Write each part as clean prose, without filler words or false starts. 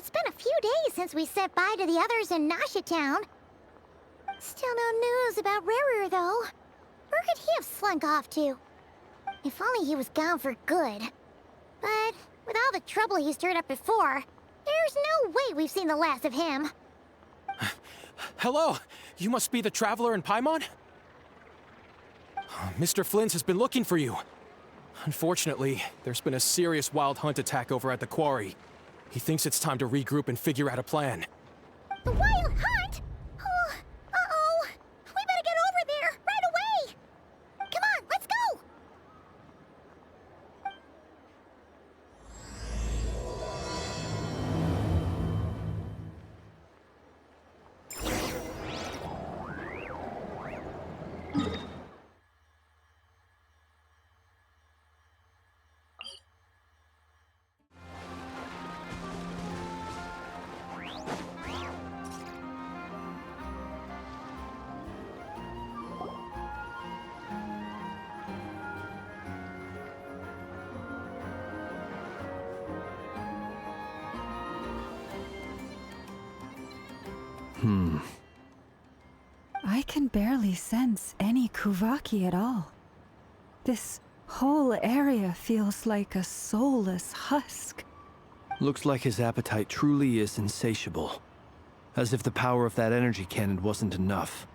It's been a few days since we said bye to the others in Nasha Town. Still no news about Rarer, though. Where could he have slunk off to? If only he was gone for good. But with all the trouble he stirred up before, there's no way we've seen the last of him. Hello! You must be the traveler in Paimon? Mr. Flynn's has been looking for you. Unfortunately, there's been a serious wild hunt attack over at the quarry. He thinks it's time to regroup and figure out a plan. The wild hunt? Oh, uh-oh. We better get over there, right away! Come on, let's go! I can barely sense any Kuvaki at all. This whole area feels like a soulless husk. Looks like his appetite truly is insatiable. As if the power of that energy cannon wasn't enough.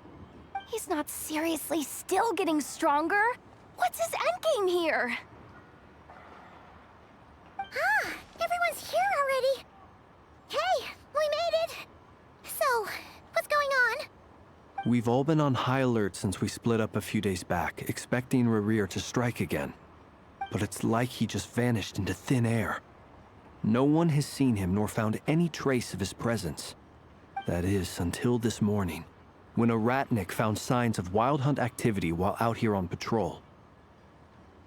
He's not seriously still getting stronger? What's his endgame here? Ah, everyone's here already. Hey, we made it. So, what's going on? We've all been on high alert since we split up a few days back, expecting Rarir to strike again. But it's like he just vanished into thin air. No one has seen him nor found any trace of his presence. That is, until this morning, when a ratnik found signs of wild hunt activity while out here on patrol.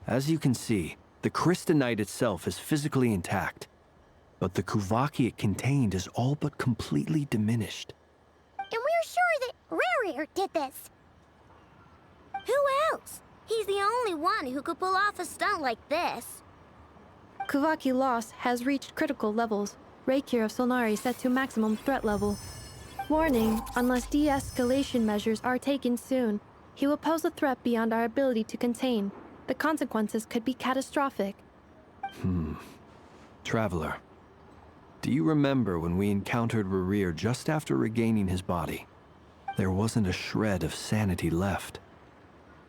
As you can see, the crystalline itself is physically intact, but the Kuvaki it contained is all but completely diminished. And we're sure that Rarir did this. Who else? He's the only one who could pull off a stunt like this. Kuvaki loss has reached critical levels. Reikir of Solnari set to maximum threat level. Warning, unless de-escalation measures are taken soon, he will pose a threat beyond our ability to contain. The consequences could be catastrophic. Traveler, do you remember when we encountered Rarir just after regaining his body? There wasn't a shred of sanity left.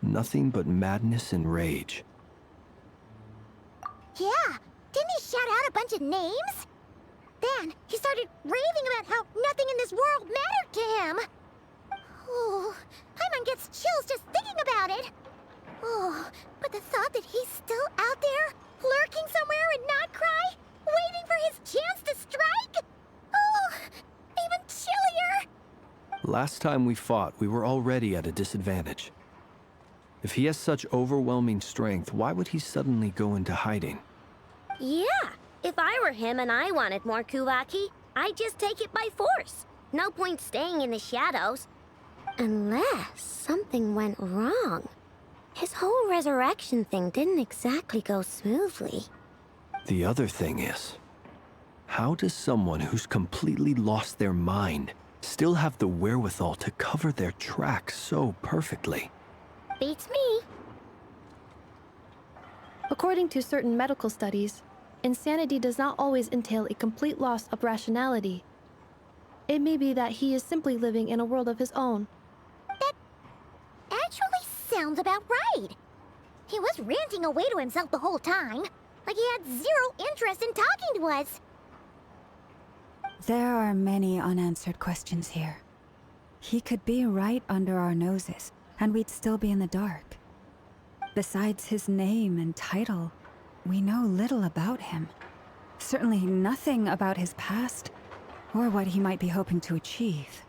Nothing but madness and rage. Yeah, didn't he shout out a bunch of names? Then he started raving about how nothing in this world mattered to him. Oh, Paimon gets chills just thinking about it. Oh, but the thought that he's still out there, lurking somewhere in nodkrai, waiting for his chance to strike? Oh, even chillier. Last time we fought, we were already at a disadvantage. If he has such overwhelming strength, why would he suddenly go into hiding? Yeah, if I were him and I wanted more Kuvaki, I'd just take it by force. No point staying in the shadows. Unless something went wrong. His whole resurrection thing didn't exactly go smoothly. The other thing is, how does someone who's completely lost their mind still have the wherewithal to cover their tracks so perfectly? Beats me. According to certain medical studies, insanity does not always entail a complete loss of rationality. It may be that he is simply living in a world of his own. That actually sounds about right. He was ranting away to himself the whole time, like he had zero interest in talking to us. There are many unanswered questions here. He could be right under our noses, and we'd still be in the dark. Besides his name and title, we know little about him. Certainly nothing about his past, or what he might be hoping to achieve.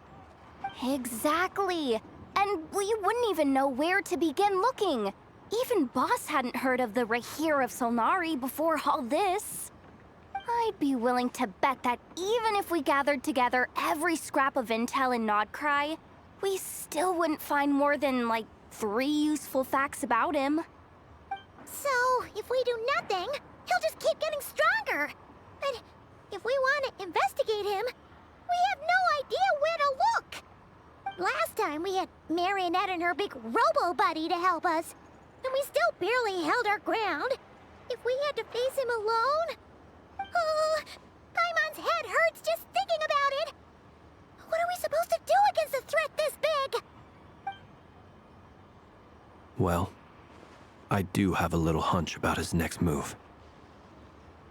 Exactly. And we wouldn't even know where to begin looking. Even Boss hadn't heard of the Raihir of Solnari before all this. I'd be willing to bet that even if we gathered together every scrap of intel in nodkrai, we still wouldn't find more than, like, 3 useful facts about him. So, if we do nothing, he'll just keep getting stronger. But If we want to investigate him, we have no idea where to look. Last time we had Marionette and her big robo-buddy to help us, and we still barely held our ground. If we had to face him alone... Oh, Paimon's head hurts just thinking about it. What are we supposed to do against a threat this big? Well, I do have a little hunch about his next move.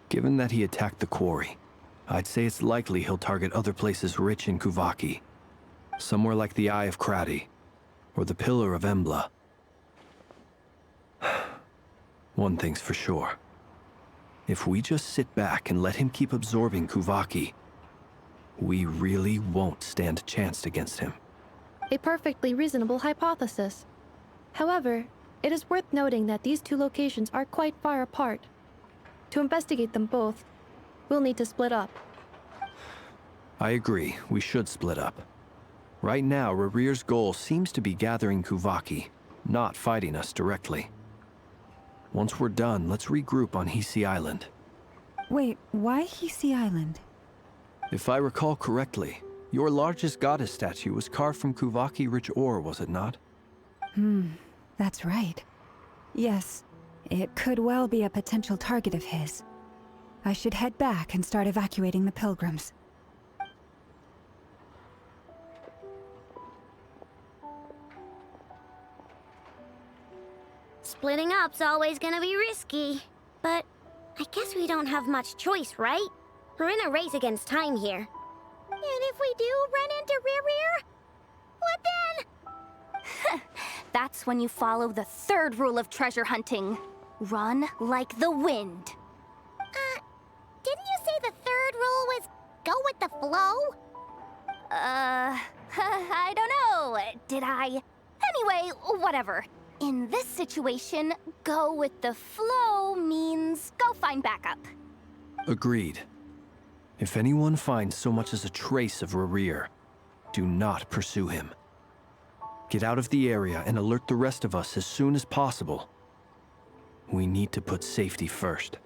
Given that he attacked the quarry, I'd say it's likely he'll target other places rich in Kuvaki. Somewhere like the Eye of Krati, or the Pillar of Embla. One thing's for sure. If we just sit back and let him keep absorbing Kuvaki, we really won't stand a chance against him. A perfectly reasonable hypothesis. However, it is worth noting that these two locations are quite far apart. To investigate them both, we'll need to split up. I agree, we should split up. Right now, Rarir's goal seems to be gathering Kuvaki, not fighting us directly. Once we're done, let's regroup on Hisi Island. Wait, why Hisi Island? If I recall correctly, your largest goddess statue was carved from Kuvaki-rich ore, was it not? That's right. Yes, it could well be a potential target of his. I should head back and start evacuating the pilgrims. Splitting up's always gonna be risky. But I guess we don't have much choice, right? We're in a race against time here. And if we do run into Rear, what then? That's when you follow the third rule of treasure hunting. Run like the wind. Didn't you say the third rule was go with the flow? I don't know. Did I? Anyway, whatever. In this situation, go with the flow means go find backup. Agreed. If anyone finds so much as a trace of Rarir, do not pursue him. Get out of the area and alert the rest of us as soon as possible. We need to put safety first.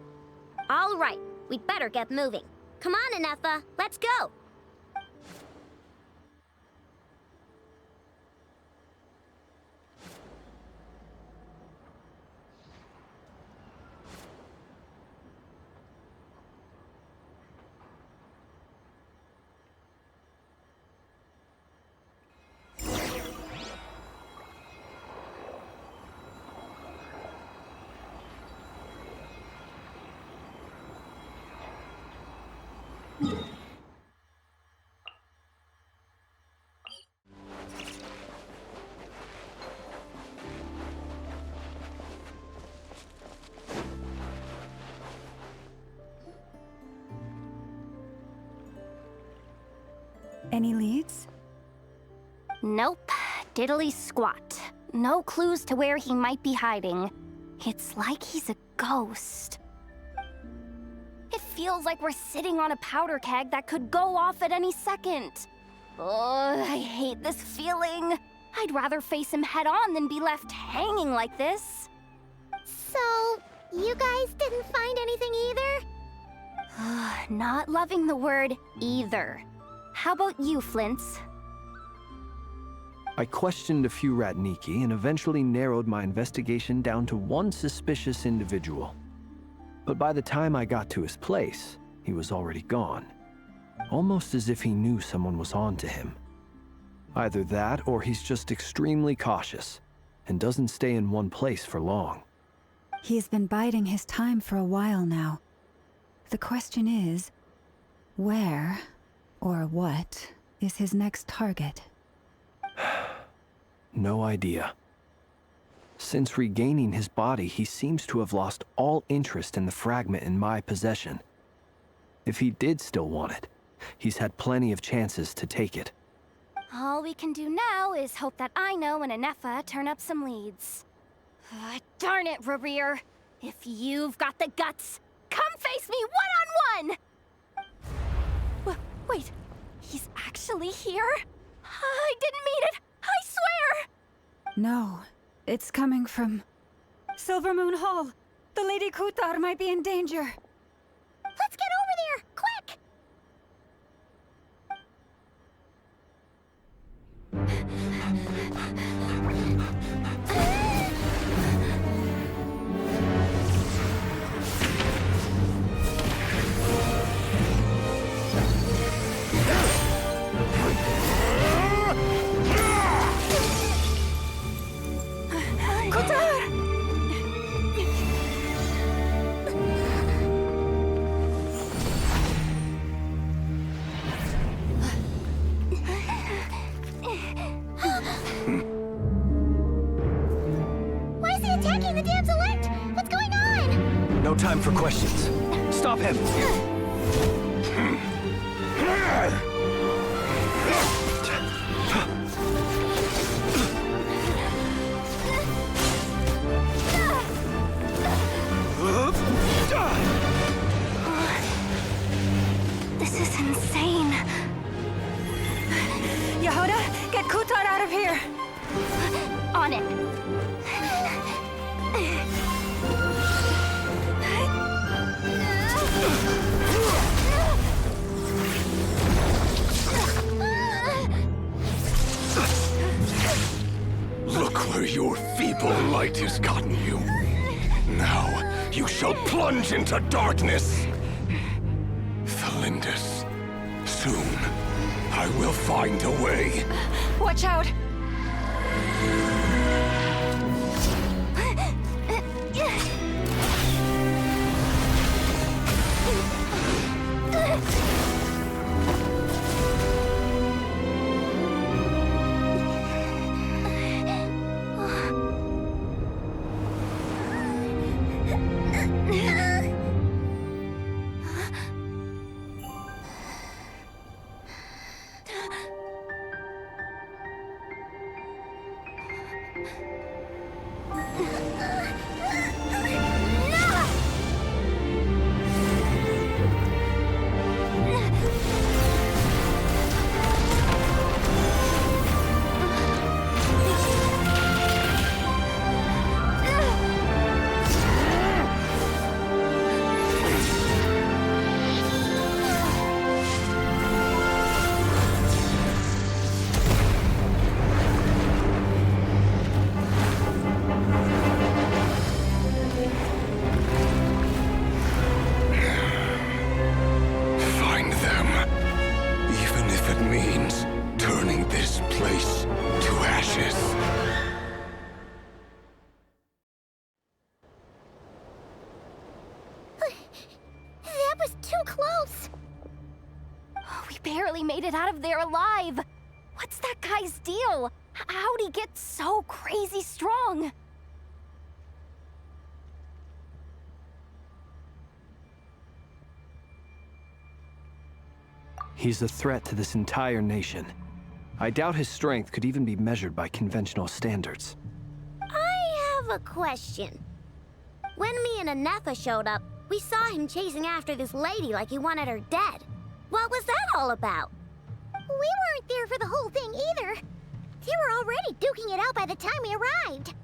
All right, we'd better get moving. Come on, Anefa, let's go. Any leads? Nope. Diddly squat. No clues to where he might be hiding. It's like he's a ghost. It feels like we're sitting on a powder keg that could go off at any second. Oh, I hate this feeling. I'd rather face him head on than be left hanging like this. So, you guys didn't find anything either? Not loving the word either. How about you, Flintz? I questioned a few Ratniki and eventually narrowed my investigation down to one suspicious individual. But by the time I got to his place, he was already gone. Almost as if he knew someone was on to him. Either that, or he's just extremely cautious and doesn't stay in one place for long. He's been biding his time for a while now. The question is, where, or what, is his next target? No idea. Since regaining his body, he seems to have lost all interest in the fragment in my possession. If he did still want it, he's had plenty of chances to take it. All we can do now is hope that Aino and Anefa turn up some leads. Darn it, Rarir. If you've got the guts, come face me one-on-one! Wait, he's actually here? I didn't mean it, I swear! No, it's coming from... Silver Moon Hall! The Lady Kutar might be in danger! Let's get over there, quick! the damsel left! What's going on? No time for questions. Stop him! This is insane. Yehuda, get Kutar out of here! On it. Look where your feeble light has gotten you. Now, you shall plunge into darkness. Thalindus, soon, I will find a way. Watch out! Find them. Even if it means turning this place to ashes. That was too close! We barely made it out of there alive. What's that guy's deal? How'd he get so crazy strong? He's a threat to this entire nation. I doubt his strength could even be measured by conventional standards. I have a question. When me and Anefa showed up, we saw him chasing after this lady like he wanted her dead. What was that all about? We weren't there for the whole thing either. They were already duking it out by the time we arrived.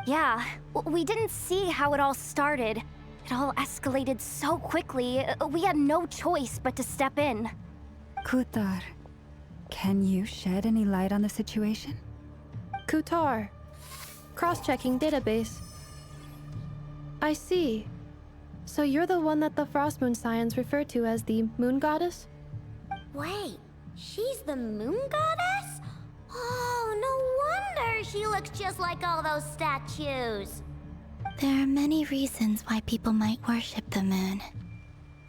Yeah, we didn't see how it all started. It all escalated so quickly, we had no choice but to step in. Kutar, can you shed any light on the situation? Kutar. Cross-checking database. I see. So you're the one that the Frost Moon Scions refer to as the Moon Goddess? Wait, she's the moon goddess? Oh, no wonder she looks just like all those statues. There are many reasons why people might worship the moon,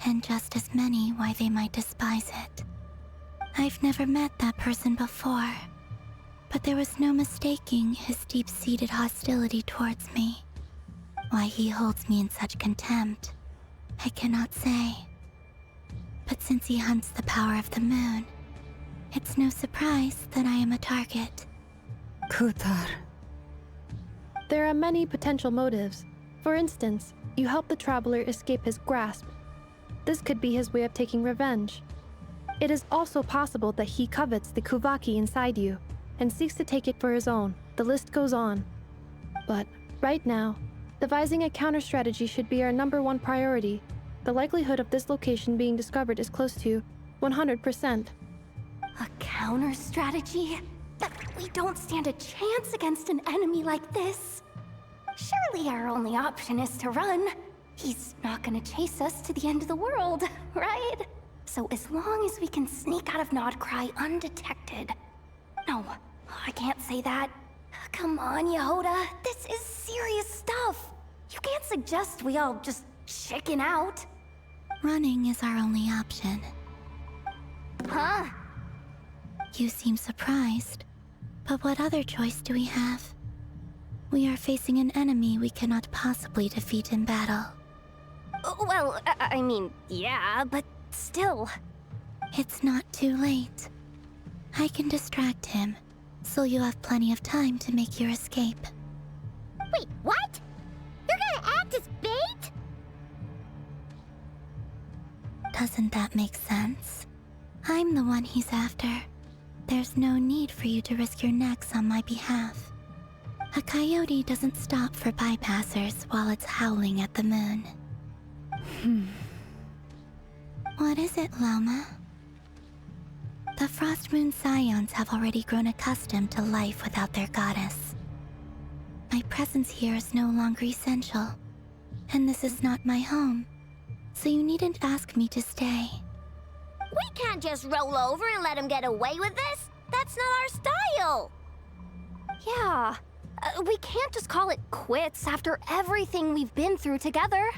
and just as many why they might despise it. I've never met that person before, but there was no mistaking his deep-seated hostility towards me. Why he holds me in such contempt, I cannot say. But since he hunts the power of the moon, it's no surprise that I am a target. Kutar. There are many potential motives. For instance, you help the traveler escape his grasp. This could be his way of taking revenge. It is also possible that he covets the Kuvaki inside you and seeks to take it for his own. The list goes on. But right now, devising a counter-strategy should be our #1 priority. The likelihood of this location being discovered is close to 100%. A counter strategy? But we don't stand a chance against an enemy like this. Surely our only option is to run. He's not gonna chase us to the end of the world, right? So as long as we can sneak out of nodkrai undetected. No, I can't say that. Come on, Yehuda. This is serious stuff. You can't suggest we all just chicken out. Running is our only option. Huh? You seem surprised, but what other choice do we have? We are facing an enemy we cannot possibly defeat in battle. Well, I mean, yeah, but still. It's not too late. I can distract him, so you have plenty of time to make your escape. Wait, what? You're gonna act as bait? Doesn't that make sense? I'm the one he's after. There's no need for you to risk your necks on my behalf. A coyote doesn't stop for bypassers while it's howling at the moon. What is it, Loma? The Frost Moon Scions have already grown accustomed to life without their goddess. My presence here is no longer essential, and this is not my home, so you needn't ask me to stay. We can't just roll over and let him get away with this. That's not our style. Yeah, we can't just call it quits after everything we've been through together.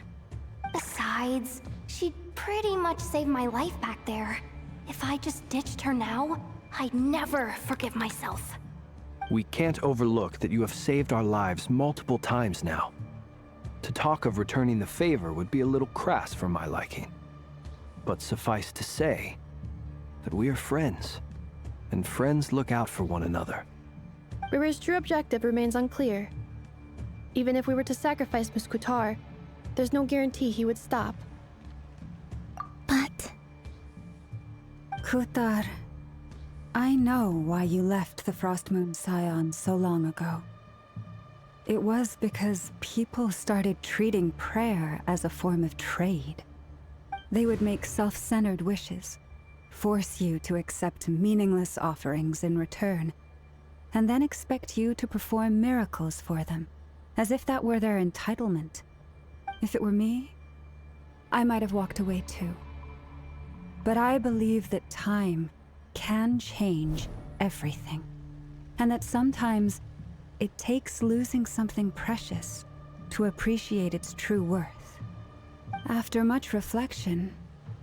Besides, she'd pretty much saved my life back there. If I just ditched her now, I'd never forgive myself. We can't overlook that you have saved our lives multiple times now. To talk of returning the favor would be a little crass for my liking. But suffice to say that we are friends, and friends look out for one another. River's true objective remains unclear. Even if we were to sacrifice Muskutar, there's no guarantee he would stop. But Kutar, I know why you left the Frost Moon Scions so long ago. It was because people started treating prayer as a form of trade. They would make self-centered wishes, force you to accept meaningless offerings in return, and then expect you to perform miracles for them, as if that were their entitlement. If it were me, I might have walked away too. But I believe that time can change everything, and that sometimes it takes losing something precious to appreciate its true worth. After much reflection,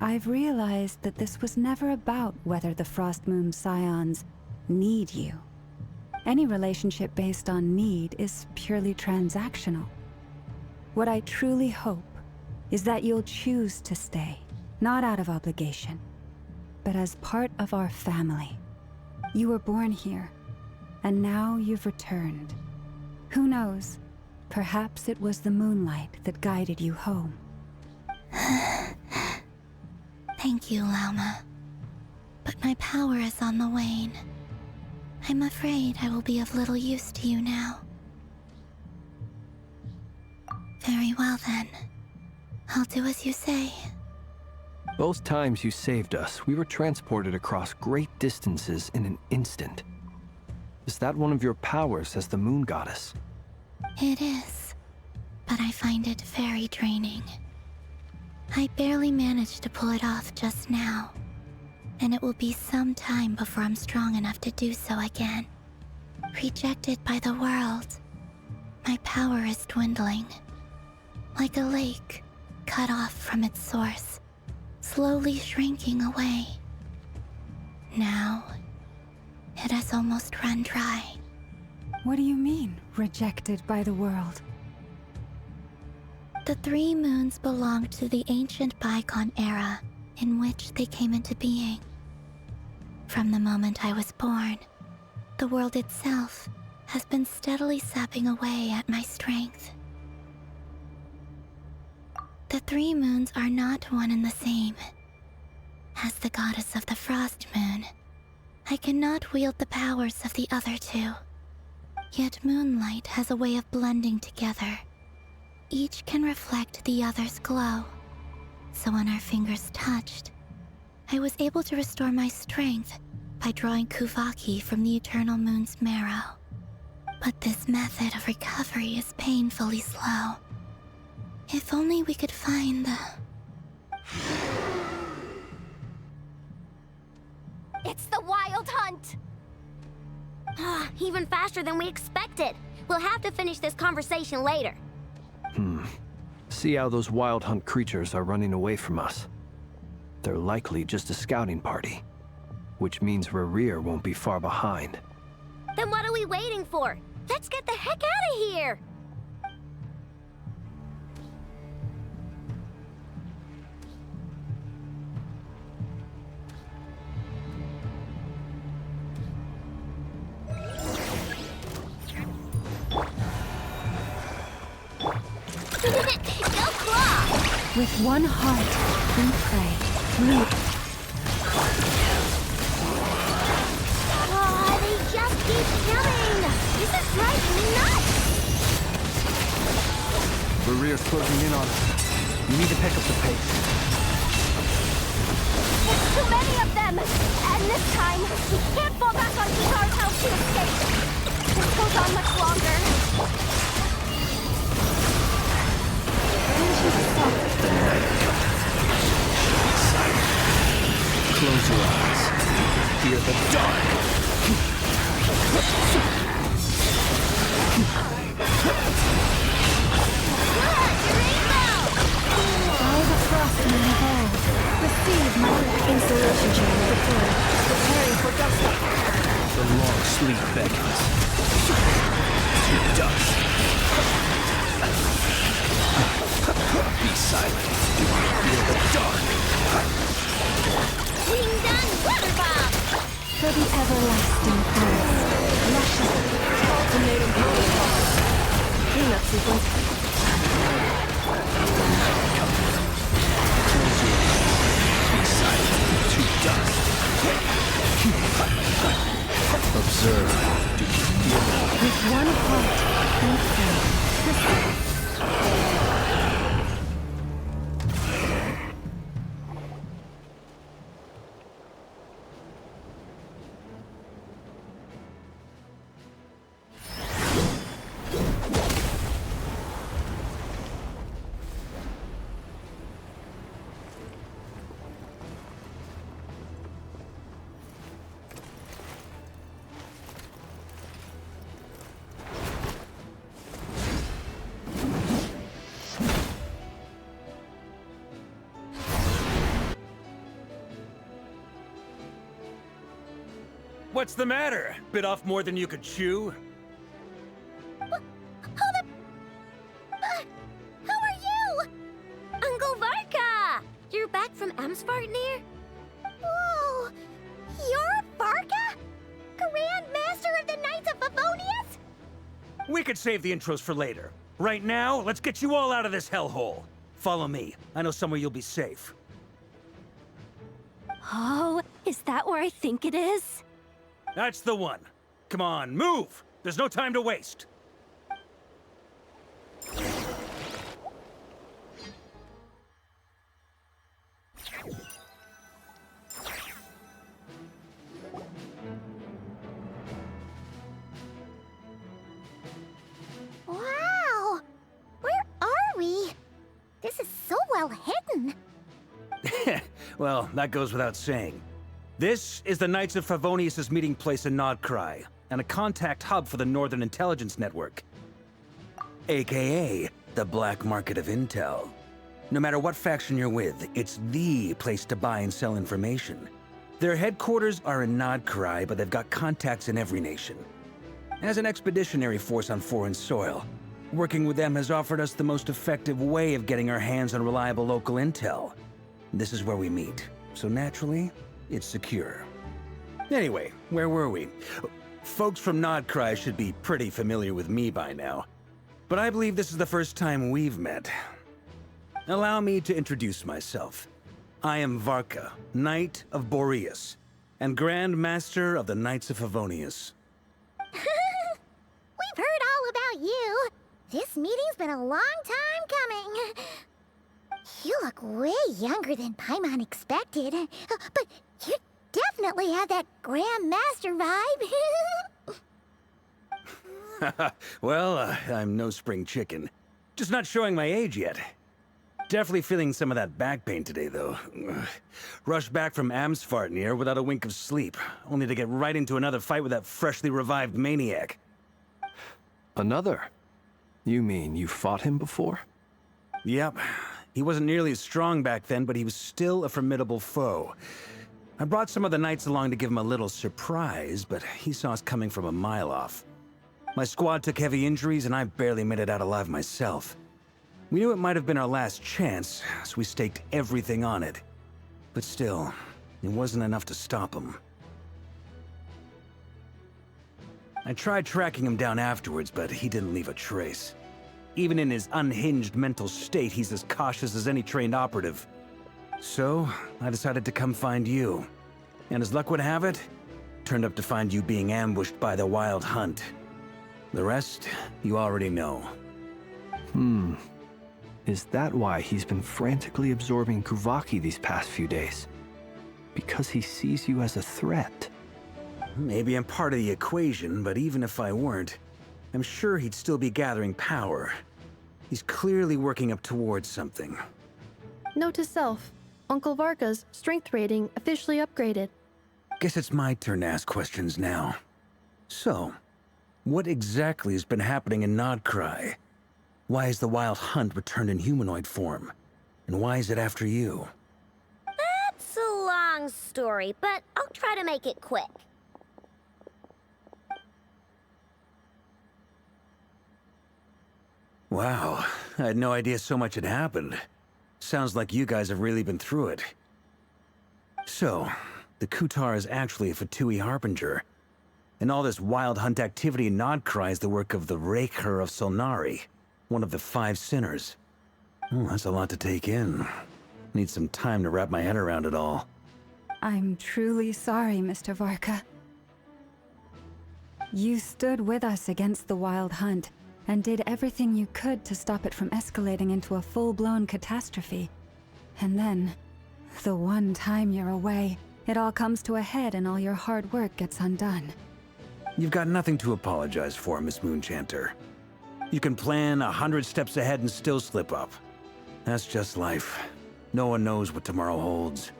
I've realized that this was never about whether the Frost Moon Scions need you. Any relationship based on need is purely transactional. What I truly hope is that you'll choose to stay, not out of obligation, but as part of our family. You were born here, and now you've returned. Who knows? Perhaps it was the moonlight that guided you home. thank you, Lauma. But my power is on the wane. I'm afraid I will be of little use to you now. Very well then. I'll do as you say. Both times you saved us, we were transported across great distances in an instant. Is that one of your powers as the Moon Goddess? It is, but I find it very draining. I barely managed to pull it off just now, and it will be some time before I'm strong enough to do so again. Rejected by the world, my power is dwindling. Like a lake cut off from its source, slowly shrinking away. Now, it has almost run dry. What do you mean, rejected by the world? The 3 moons belonged to the ancient bygone era in which they came into being. From the moment I was born, the world itself has been steadily sapping away at my strength. The 3 moons are not one and the same. As the goddess of the Frost Moon, I cannot wield the powers of the other 2. Yet moonlight has a way of blending together. Each can reflect the other's glow. So when our fingers touched, I was able to restore my strength by drawing Kuvaki from the eternal moon's marrow. But this method of recovery is painfully slow. If only we could find the... It's the Wild Hunt! Even faster than we expected. We'll have to finish this conversation later. See how those Wild Hunt creatures are running away from us. They're likely just a scouting party, which means Rerir won't be far behind. Then what are we waiting for? Let's get the heck out of here! Go claw! With one heart, we pray. Oh, they just keep coming! This is driving me nuts! Rear's closing in on us. You need to pick up the pace. There's too many of them! And this time, we can't fall back on Kikar's house to escape! This goes on much longer. Close your eyes. Fear the dark. All the frost may evolve. Receive my installation chamber deployed. Preparing for dust. The long sleep beckons. To dust. Be silent. Do not fear the dark. Winged on water bomb! For the everlasting forest. Luscious. Ultimatum protocol. Cleanup sequence. Be silent. To dust. Observe. Do you feel it? With one heart, we pray. What's the matter? Bit off more than you could chew? Who are you? Uncle Varka! You're back from Amsvartnir? Whoa! You're Varka? Grand Master of the Knights of Favonius? We could save the intros for later. Right now, let's get you all out of this hellhole. Follow me. I know somewhere you'll be safe. Oh, is that where I think it is? That's the one. Come on, move! There's no time to waste. Wow! Where are we? This is so well hidden. Well, that goes without saying. This is the Knights of Favonius' meeting place in Nodkrai, and a contact hub for the Northern Intelligence Network. AKA, the black market of intel. No matter what faction you're with, it's the place to buy and sell information. Their headquarters are in Nodkrai, but they've got contacts in every nation. As an expeditionary force on foreign soil, working with them has offered us the most effective way of getting our hands on reliable local intel. This is where we meet, so naturally, it's secure. Anyway, where were we? Folks from Nodkrai should be pretty familiar with me by now. But I believe this is the first time we've met. Allow me to introduce myself. I am Varka, Knight of Boreas, and Grand Master of the Knights of Favonius. We've heard all about you. This meeting's been a long time coming. You look way younger than Paimon expected. But you definitely have that Grand Master vibe. Well, I'm no spring chicken. Just not showing my age yet. Definitely feeling some of that back pain today, though. Rushed back from Amsvartnir without a wink of sleep, only to get right into another fight with that freshly revived maniac. Another? You mean you fought him before? Yep. He wasn't nearly as strong back then, but he was still a formidable foe. I brought some of the knights along to give him a little surprise, but he saw us coming from a mile off. My squad took heavy injuries, and I barely made it out alive myself. We knew it might have been our last chance, so we staked everything on it. But still, it wasn't enough to stop him. I tried tracking him down afterwards, but he didn't leave a trace. Even in his unhinged mental state, he's as cautious as any trained operative. So, I decided to come find you. And as luck would have it, turned up to find you being ambushed by the Wild Hunt. The rest, you already know. Is that why he's been frantically absorbing Kuvaki these past few days? Because he sees you as a threat? Maybe I'm part of the equation, but even if I weren't, I'm sure he'd still be gathering power. He's clearly working up towards something. Note to self, Uncle Varka's strength rating officially upgraded. Guess it's my turn to ask questions now. So, what exactly has been happening in Nodkrai? Why is the Wild Hunt returned in humanoid form? And why is it after you? That's a long story, but I'll try to make it quick. Wow, I had no idea so much had happened. Sounds like you guys have really been through it. So, the Kutar is actually a Fatui Harbinger. And all this Wild Hunt activity in Nodkrai is the work of the Raker of Solnari, one of the 5 sinners. Oh, that's a lot to take in. Need some time to wrap my head around it all. I'm truly sorry, Mr. Varka. You stood with us against the Wild Hunt, and did everything you could to stop it from escalating into a full-blown catastrophe. And then, the one time you're away, it all comes to a head and all your hard work gets undone. You've got nothing to apologize for, Miss Moonchanter. You can plan 100 steps ahead and still slip up. That's just life. No one knows what tomorrow holds.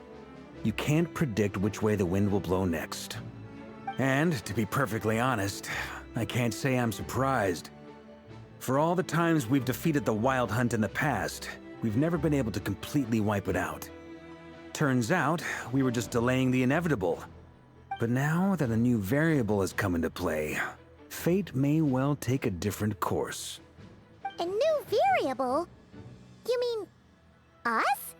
You can't predict which way the wind will blow next. And, to be perfectly honest, I can't say I'm surprised. For all the times we've defeated the Wild Hunt in the past, we've never been able to completely wipe it out. Turns out, we were just delaying the inevitable. But now that a new variable has come into play, fate may well take a different course. A new variable? You mean us?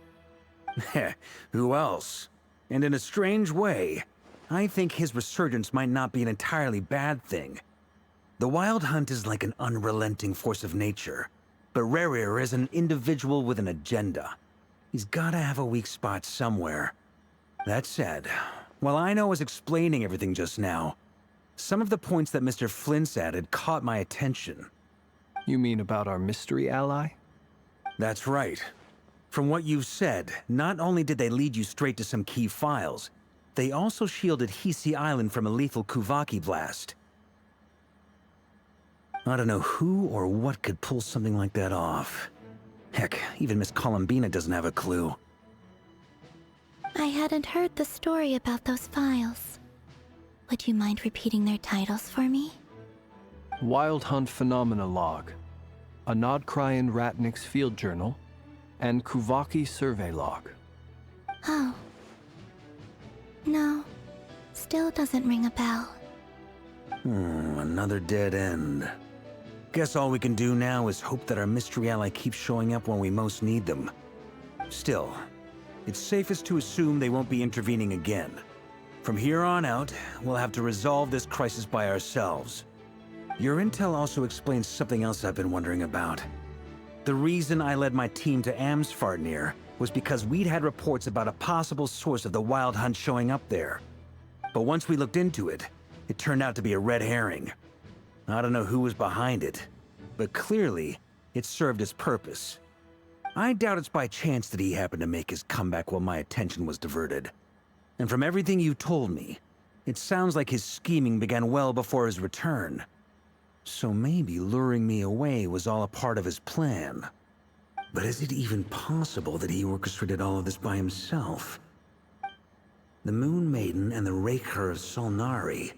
Who else? And in a strange way, I think his resurgence might not be an entirely bad thing. The Wild Hunt is like an unrelenting force of nature, but Rerir is an individual with an agenda. He's gotta have a weak spot somewhere. That said, while I was explaining everything just now, some of the points that Mr. Flint's added caught my attention. You mean about our mystery ally? That's right. From what you've said, not only did they lead you straight to some key files, they also shielded Hisi Island from a lethal Kuvaki blast. I don't know who or what could pull something like that off. Heck, even Miss Columbina doesn't have a clue. I hadn't heard the story about those files. Would you mind repeating their titles for me? Wild Hunt Phenomena Log, a nodkrai and Ratnik's Field Journal, and Kuvaki Survey Log. Oh. No. Still doesn't ring a bell. Another dead end. Guess all we can do now is hope that our mystery ally keeps showing up when we most need them. Still, it's safest to assume they won't be intervening again. From here on out, we'll have to resolve this crisis by ourselves. Your intel also explains something else I've been wondering about. The reason I led my team to Amsfartnir was because we'd had reports about a possible source of the Wild Hunt showing up there. But once we looked into it, it turned out to be a red herring. I don't know who was behind it, but clearly, it served its purpose. I doubt it's by chance that he happened to make his comeback while my attention was diverted. And from everything you told me, it sounds like his scheming began well before his return. So maybe luring me away was all a part of his plan. But is it even possible that he orchestrated all of this by himself? The Moon Maiden and the Raker of Solnari,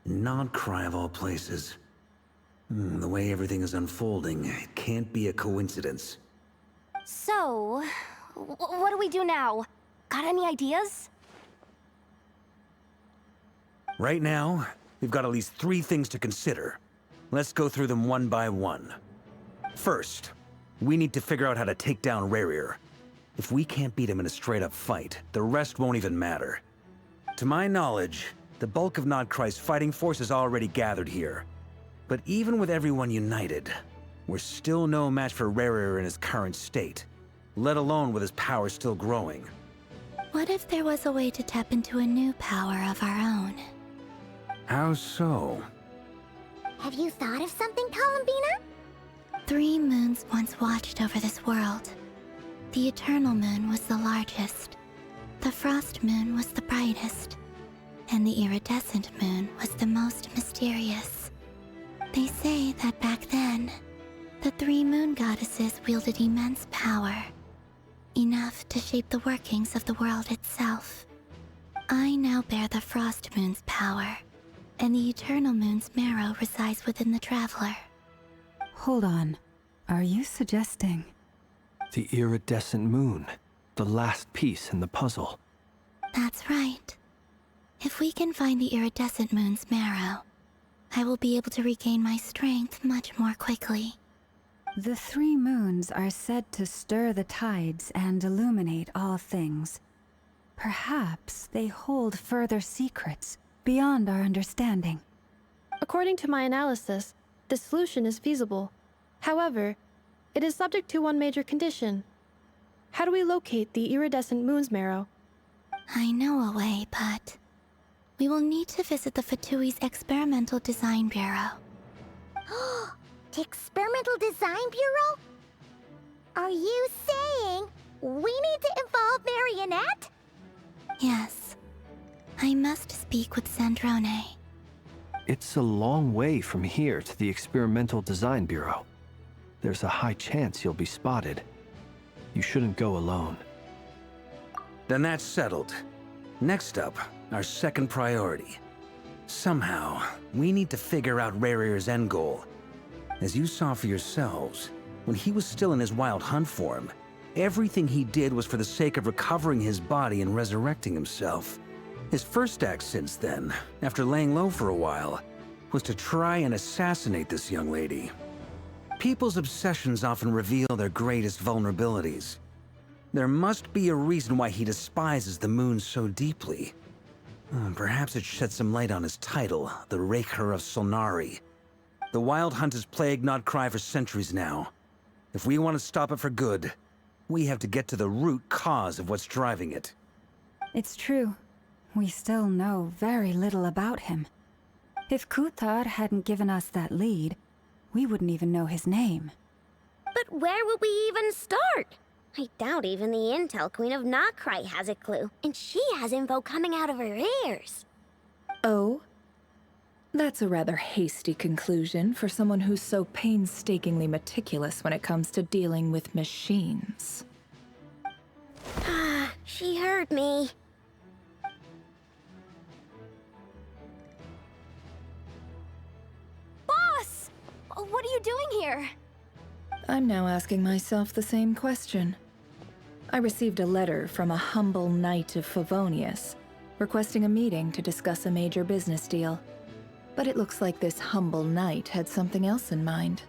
Nodkrai of all places. The way everything is unfolding, it can't be a coincidence. So, what do we do now? Got any ideas? Right now, we've got at least 3 things to consider. Let's go through them one by one. First, we need to figure out how to take down Rerir. If we can't beat him in a straight-up fight, the rest won't even matter. To my knowledge, the bulk of nodkrai's fighting force is already gathered here. But even with everyone united, we're still no match for Rerir in his current state, let alone with his power still growing. What if there was a way to tap into a new power of our own? How so? Have you thought of something, Columbina? 3 moons once watched over this world. The Eternal Moon was the largest. The Frost Moon was the brightest. And the Iridescent Moon was the most mysterious. They say that back then, the 3 moon goddesses wielded immense power. Enough to shape the workings of the world itself. I now bear the Frost Moon's power, and the Eternal Moon's marrow resides within the Traveler. Hold on. Are you suggesting... The iridescent moon. The last piece in the puzzle. That's right. If we can find the Iridescent Moon's marrow, I will be able to regain my strength much more quickly. The 3 moons are said to stir the tides and illuminate all things. Perhaps they hold further secrets beyond our understanding. According to my analysis, the solution is feasible. However, it is subject to one major condition. How do we locate the Iridescent Moon's marrow? I know a way, but... we will need to visit the Fatui's Experimental Design Bureau. The Experimental Design Bureau? Are you saying we need to involve Marionette? Yes. I must speak with Sandrone. It's a long way from here to the Experimental Design Bureau. There's a high chance you'll be spotted. You shouldn't go alone. Then that's settled. Next up, our second priority. Somehow, we need to figure out Rerir's end goal. As you saw for yourselves, when he was still in his wild hunt form, everything he did was for the sake of recovering his body and resurrecting himself. His first act since then, after laying low for a while, was to try and assassinate this young lady. People's obsessions often reveal their greatest vulnerabilities. There must be a reason why he despises the moon so deeply. Perhaps it sheds some light on his title, the Raker of Solnari. The Wild Hunt has plagued nodkrai for centuries now. If we want to stop it for good, we have to get to the root cause of what's driving it. It's true. We still know very little about him. If Kuthar hadn't given us that lead, we wouldn't even know his name. But where would we even start? I doubt even the Intel Queen of Nodkrai has a clue, and she has info coming out of her ears. Oh? That's a rather hasty conclusion for someone who's so painstakingly meticulous when it comes to dealing with machines. She heard me. Boss! What are you doing here? I'm now asking myself the same question. I received a letter from a humble knight of Favonius, requesting a meeting to discuss a major business deal. But it looks like this humble knight had something else in mind.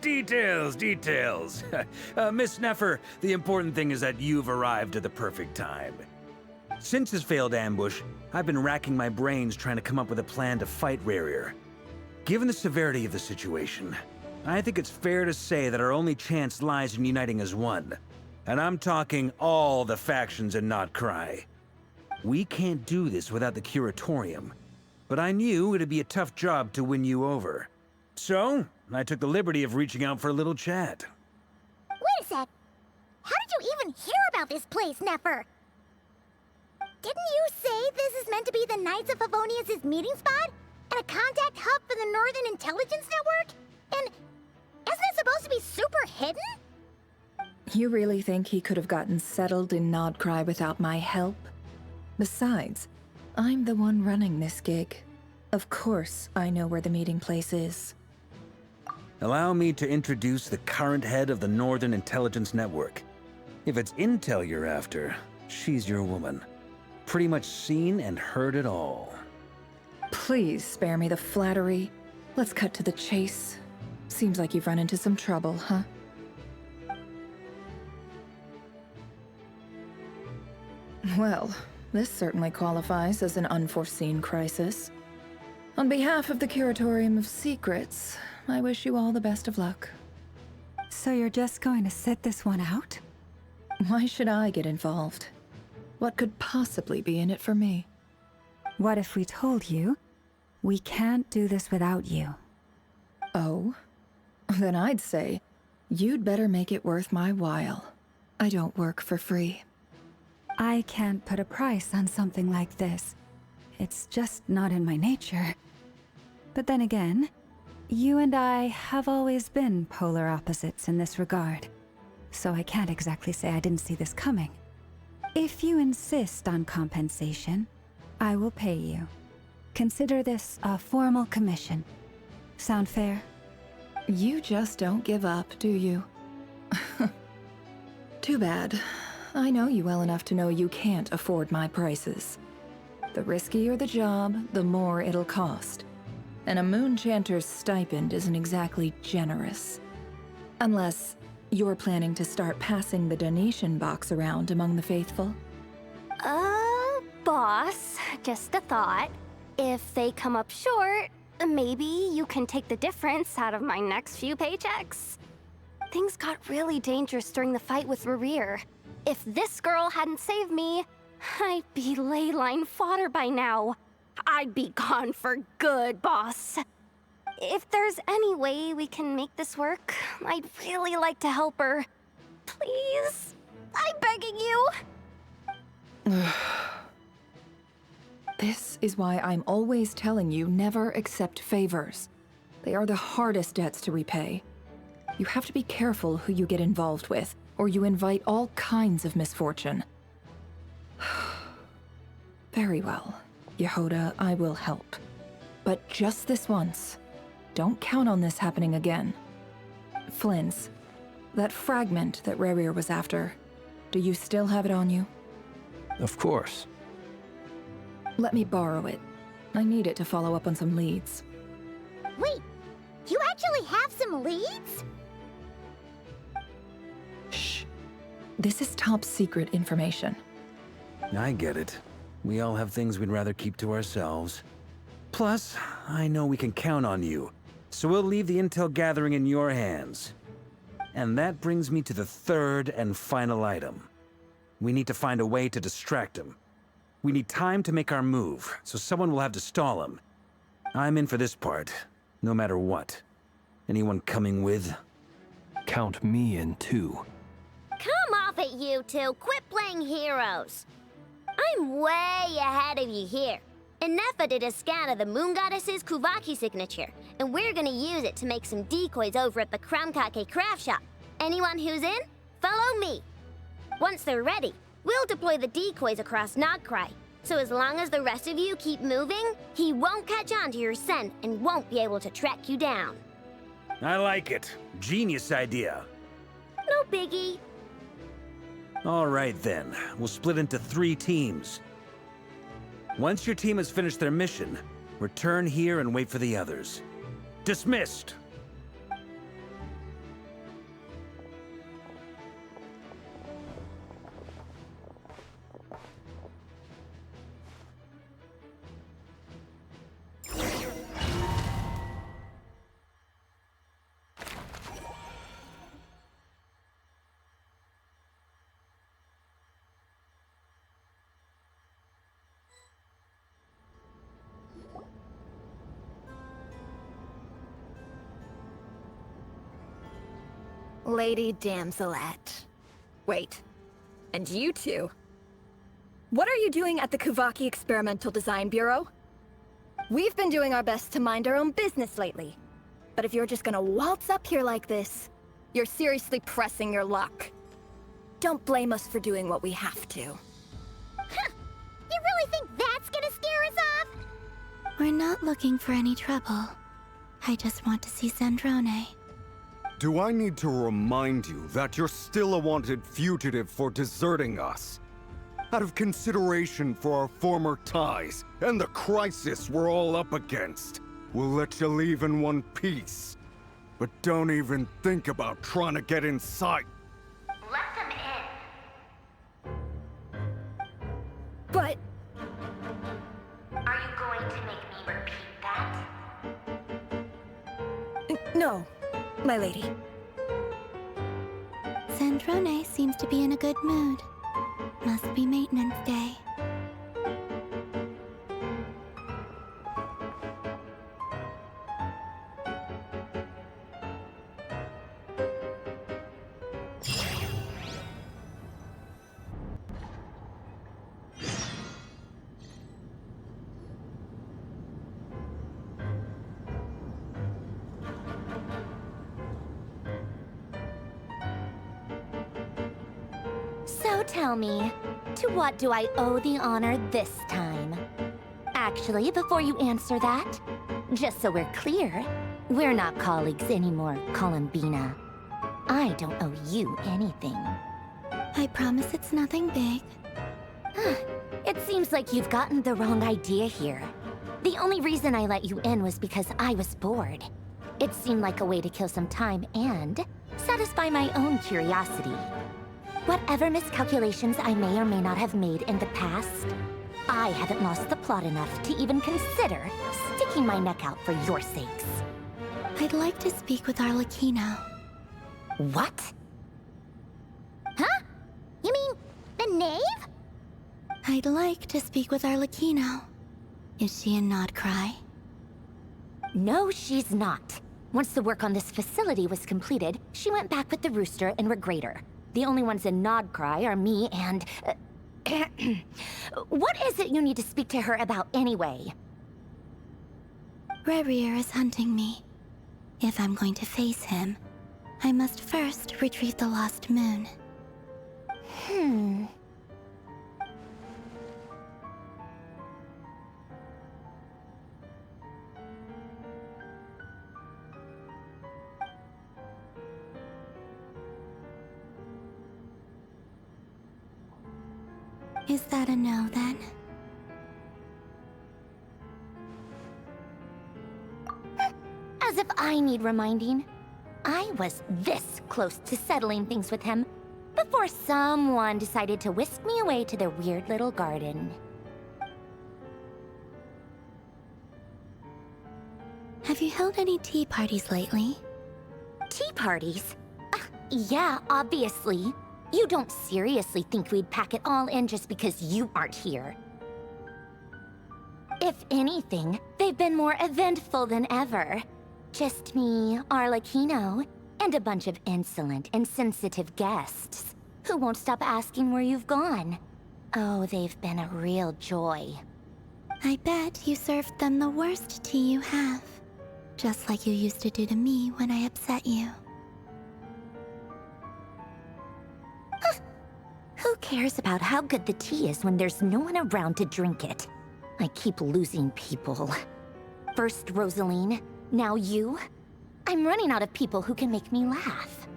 Details, details. Miss Neffer, the important thing is that you've arrived at the perfect time. Since his failed ambush, I've been racking my brains trying to come up with a plan to fight Rerir. Given the severity of the situation, I think it's fair to say that our only chance lies in uniting as one. And I'm talking all the factions in nodkrai. We can't do this without the Curatorium, but I knew it'd be a tough job to win you over. So, I took the liberty of reaching out for a little chat. Wait a sec. How did you even hear about this place, Neffer? Didn't you say this is meant to be the Knights of Favonius' meeting spot? And a contact hub for the Northern Intelligence Network? And isn't it supposed to be super hidden? You really think he could have gotten settled in nodkrai without my help? Besides, I'm the one running this gig. Of course I know where the meeting place is. Allow me to introduce the current head of the Northern Intelligence Network. If it's intel you're after, she's your woman. Pretty much seen and heard it all. Please spare me the flattery. Let's cut to the chase. Seems like you've run into some trouble, huh? Well, this certainly qualifies as an unforeseen crisis. On behalf of the Curatorium of Secrets, I wish you all the best of luck. So you're just going to sit this one out? Why should I get involved? What could possibly be in it for me? What if we told you we can't do this without you? Oh? Then I'd say, you'd better make it worth my while. I don't work for free. I can't put a price on something like this. It's just not in my nature. But then again, you and I have always been polar opposites in this regard. So I can't exactly say I didn't see this coming. If you insist on compensation, I will pay you. Consider this a formal commission. Sound fair? You just don't give up, do you? Too bad. I know you well enough to know you can't afford my prices. The riskier the job, the more it'll cost. And a moon chanter's stipend isn't exactly generous. Unless you're planning to start passing the donation box around among the faithful. Boss, just a thought. If they come up short, maybe you can take the difference out of my next few paychecks. Things got really dangerous during the fight with Rerir. If this girl hadn't saved me, I'd be ley line fodder by now. I'd be gone for good, boss. If there's any way we can make this work, I'd really like to help her. Please? I'm begging you. This is why I'm always telling you never accept favors. They are the hardest debts to repay. You have to be careful who you get involved with, or you invite all kinds of misfortune. Very well, Yehoda, I will help. But just this once. Don't count on this happening again. Flynn's, that fragment that Rerir was after, do you still have it on you? Of course. Let me borrow it. I need it to follow up on some leads. Wait, you actually have some leads? Shh. This is top secret information. I get it. We all have things we'd rather keep to ourselves. Plus, I know we can count on you, so we'll leave the intel gathering in your hands. And that brings me to the third and final item. We need to find a way to distract him. We need time to make our move, so someone will have to stall him. I'm in for this part, no matter what. Anyone coming with? Count me in too. Come off it, you two. Quit playing heroes. I'm way ahead of you here. Nefa did a scan of the Moon Goddess's Kuvaki signature, and we're gonna use it to make some decoys over at the Kramkake craft shop. Anyone who's in, follow me. Once they're ready, we'll deploy the decoys across Nodkrai. So as long as the rest of you keep moving, he won't catch on to your scent and won't be able to track you down. I like it. Genius idea. No biggie. All right then, we'll split into 3 teams. Once your team has finished their mission, return here and wait for the others. Dismissed! Lady Damselette. Wait, and you two? What are you doing at the Kuvaki Experimental Design Bureau? We've been doing our best to mind our own business lately. But if you're just gonna waltz up here like this, you're seriously pressing your luck. Don't blame us for doing what we have to. Huh. You really think that's gonna scare us off? We're not looking for any trouble. I just want to see Zandrone. Do I need to remind you that you're still a wanted fugitive for deserting us? out of consideration for our former ties and the crisis we're all up against. We'll let you leave in one piece. But don't even think about trying to get inside. Let them in. But Are you going to make me repeat that? no, my lady. Sandrone seems to be in a good mood. Must be maintenance day. So tell me, to what do I owe the honor this time? Actually, before you answer that, just so we're clear, we're not colleagues anymore, Columbina. I don't owe you anything. I promise it's nothing big. It seems like you've gotten the wrong idea here. The only reason I let you in was because I was bored. It seemed like a way to kill some time and satisfy my own curiosity. Whatever miscalculations I may or may not have made in the past, I haven't lost the plot enough to even consider sticking my neck out for your sakes. I'd like to speak with Arlecchino. What? Huh? You mean the knave? I'd like to speak with Arlecchino. Is she a nodkrai? No, she's not. Once the work on this facility was completed, she went back with the rooster and Regrator. The only ones in nodkrai are me and... What is it you need to speak to her about anyway? Rerir is hunting me. If I'm going to face him, I must first retrieve the lost moon. Is that a no, then? As if I need reminding. I was this close to settling things with him before someone decided to whisk me away to their weird little garden. Have you held any tea parties lately? Tea parties? Yeah, obviously. You don't seriously think we'd pack it all in just because you aren't here. If anything, they've been more eventful than ever. Just me, Arlecchino, and a bunch of insolent, insensitive guests who won't stop asking where you've gone. Oh, they've been a real joy. I bet you served them the worst tea you have. Just like you used to do to me when I upset you. Who cares about how good the tea is when there's no one around to drink it? I keep losing people. First Rosaline, now you. I'm running out of people who can make me laugh.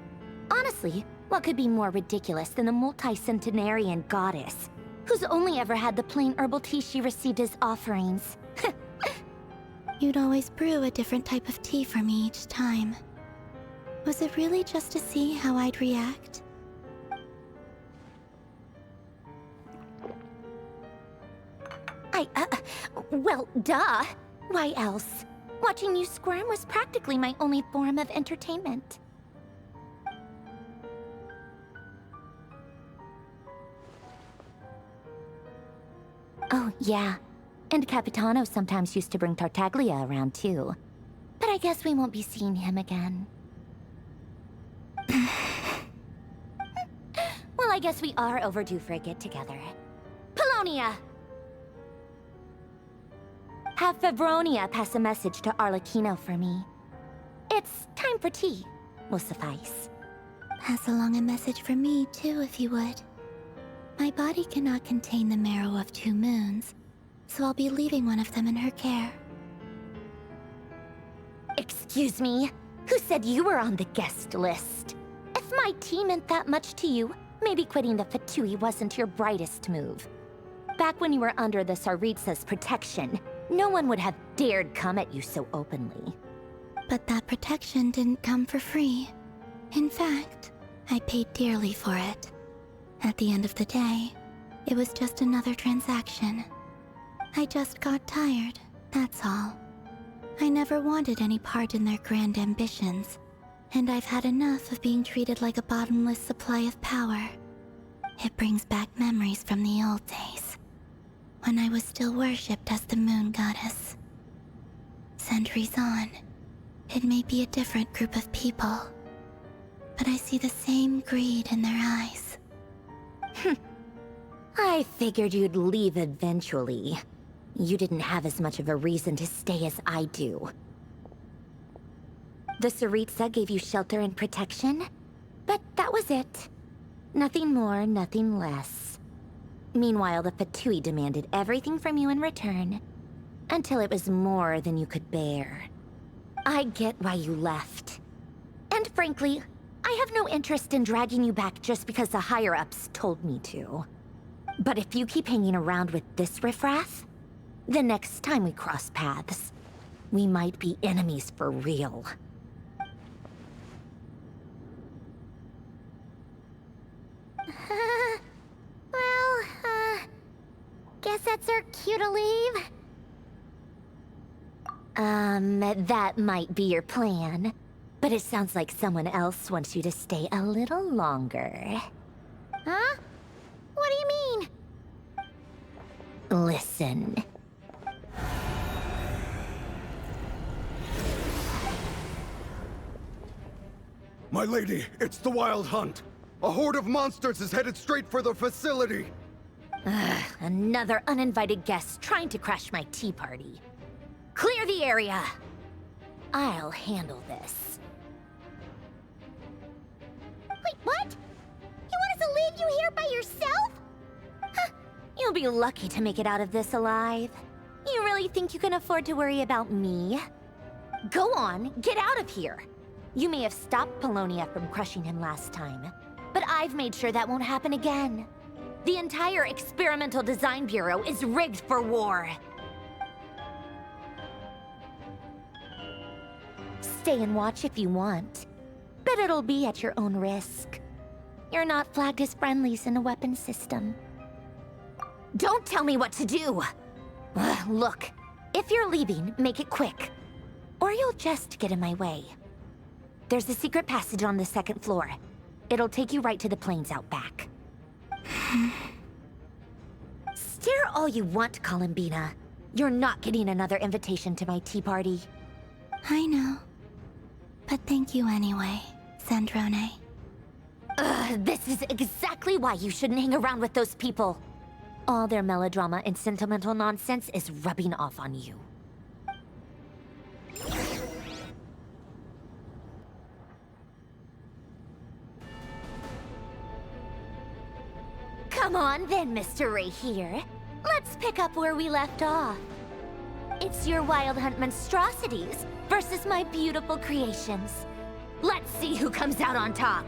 Honestly, what could be more ridiculous than a multi-centenarian goddess who's only ever had the plain herbal tea she received as offerings? You'd always brew a different type of tea for me each time. Was it really just to see how I'd react? Well, duh. Why else? Watching you squirm was practically my only form of entertainment. Oh, yeah. And Capitano sometimes used to bring Tartaglia around, too. But I guess we won't be seeing him again. Well, I guess we are overdue for a get-together. Polonia! Have Favronia pass a message to Arlecchino for me. It's time for tea. Will suffice. Pass along a message for me, too, if you would. My body cannot contain the marrow of 2 moons, so I'll be leaving one of them in her care. Excuse me? Who said you were on the guest list? If my tea meant that much to you, Maybe quitting the Fatui wasn't your brightest move. Back when you were under the Tsaritsa's protection, no one would have dared come at you so openly. But that protection didn't come for free. In fact, I paid dearly for it. At the end of the day, it was just another transaction. I just got tired, that's all. I never wanted any part in their grand ambitions, and I've had enough of being treated like a bottomless supply of power. It brings back memories from the old days, when I was still worshipped as the moon goddess. Centuries on, it may be a different group of people, but I see the same greed in their eyes. I figured you'd leave eventually. You didn't have as much of a reason to stay as I do. The Tsaritsa gave you shelter and protection, but that was it. Nothing more, nothing less. Meanwhile, the Fatui demanded everything from you in return, until it was more than you could bear. I get why you left. And frankly, I have no interest in dragging you back just because the higher-ups told me to. But if you keep hanging around with this riffraff, the next time we cross paths, we might be enemies for real. Guess that's our cue to leave. That might be your plan. But it sounds like someone else wants you to stay a little longer. Huh? What do you mean? Listen. My lady, it's the Wild Hunt. A horde of monsters is headed straight for the facility. Another uninvited guest trying to crash my tea party. Clear the area. I'll handle this. Wait, what? You want us to leave you here by yourself? Huh. You'll be lucky to make it out of this alive. You really think you can afford to worry about me? Go on, get out of here. You may have stopped Polonia from crushing him last time, but I've made sure that won't happen again. The entire Experimental Design Bureau is rigged for war. Stay and watch if you want, but it'll be at your own risk. You're not flagged as friendlies in the weapons system. Don't tell me what to do! Look, if you're leaving, make it quick, or you'll just get in my way. There's a secret passage on the second floor. It'll take you right to the plains out back. Stare all you want, Columbina. You're not getting another invitation to my tea party. I know. But thank you anyway, Sandrone. This is exactly why you shouldn't hang around with those people. All their melodrama and sentimental nonsense is rubbing off on you. Come on then, Mr. Ray here. Let's pick up where we left off. It's your Wild Hunt monstrosities versus my beautiful creations. Let's see who comes out on top.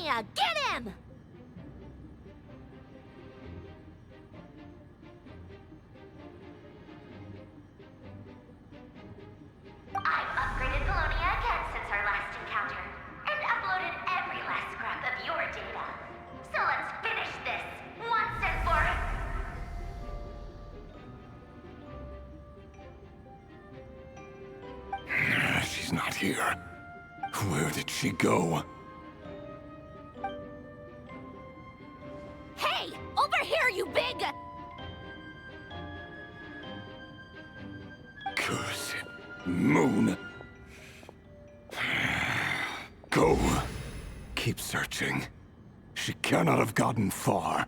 Livonia, get him! I've upgraded Livonia again since our last encounter, and uploaded every last scrap of your data. So let's finish this, once and for She's not here. Where did she go? Hey! Over here, you big... Curse it. Moon. Go. Keep searching. She cannot have gotten far.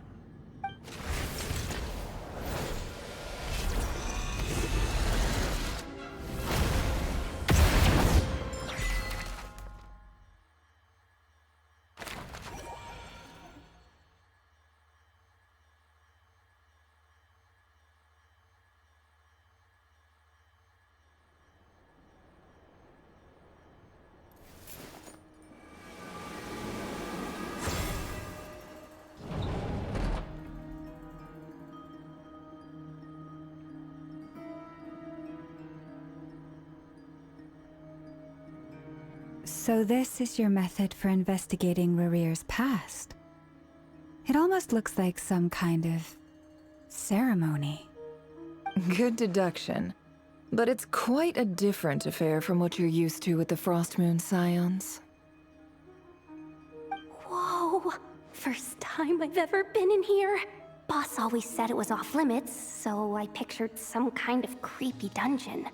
So this is your method for investigating Rarir's past. It almost looks like some kind of ceremony. Good deduction. But it's quite a different affair from what you're used to with the Frostmoon Scions. Whoa! First time I've ever been in here. Boss always said it was off limits, so I pictured some kind of creepy dungeon.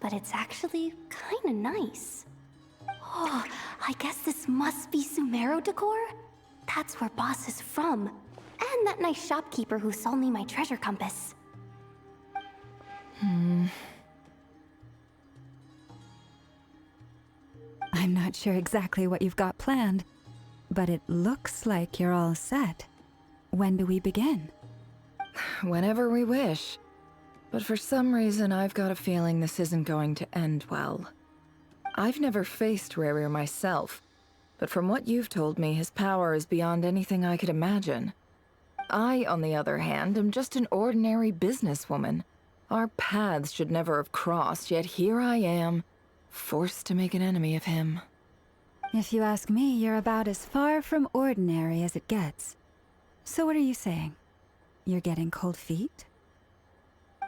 But it's actually kinda nice. Oh, I guess this must be Sumero decor? That's where Boss is from. And that nice shopkeeper who sold me my treasure compass. I'm not sure exactly what you've got planned, but it looks like you're all set. When do we begin? Whenever we wish. But for some reason, I've got a feeling this isn't going to end well. I've never faced Rarir myself, but from what you've told me, his power is beyond anything I could imagine. I, on the other hand, am just an ordinary businesswoman. Our paths should never have crossed, yet here I am, forced to make an enemy of him. If you ask me, you're about as far from ordinary as it gets. So what are you saying? You're getting cold feet?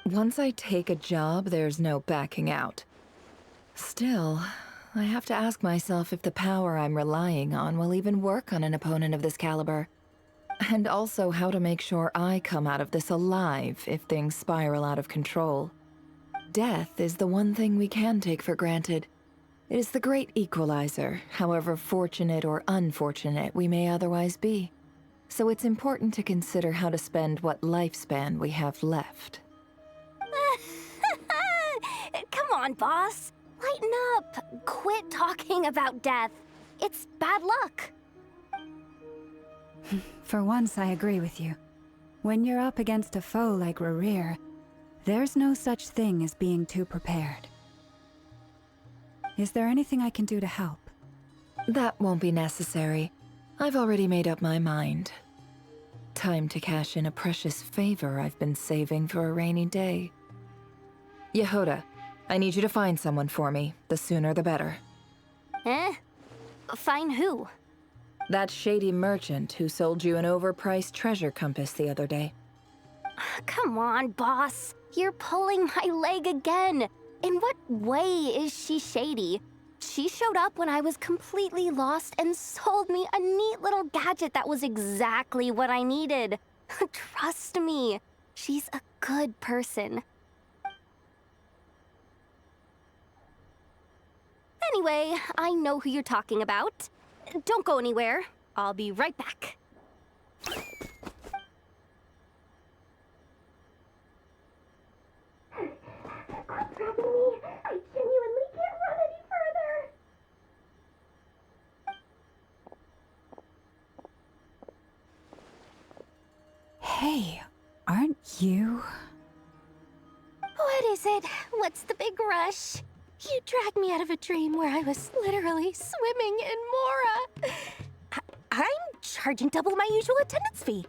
Once I take a job, there's no backing out. Still, I have to ask myself if the power I'm relying on will even work on an opponent of this caliber. And also how to make sure I come out of this alive if things spiral out of control. Death is the one thing we can take for granted. It is the great equalizer, however fortunate or unfortunate we may otherwise be. So it's important to consider how to spend what lifespan we have left. Come on, boss. Lighten up. Quit talking about death. It's bad luck. For once, I agree with you. When you're up against a foe like Rarir, there's no such thing as being too prepared. Is there anything I can do to help? That won't be necessary. I've already made up my mind. Time to cash in a precious favor I've been saving for a rainy day. Yehoda, I need you to find someone for me. The sooner the better. Find who? That shady merchant who sold you an overpriced treasure compass the other day. Come on, boss. You're pulling my leg again. In what way is she shady? She showed up when I was completely lost and sold me a neat little gadget that was exactly what I needed. Trust me, she's a good person. Anyway, I know who you're talking about. Don't go anywhere. I'll be right back. What's happening to me? I genuinely can't run any further. Hey, aren't you? What is it? What's the big rush? You dragged me out of a dream where I was literally swimming in Mora. I'm charging double my usual attendance fee.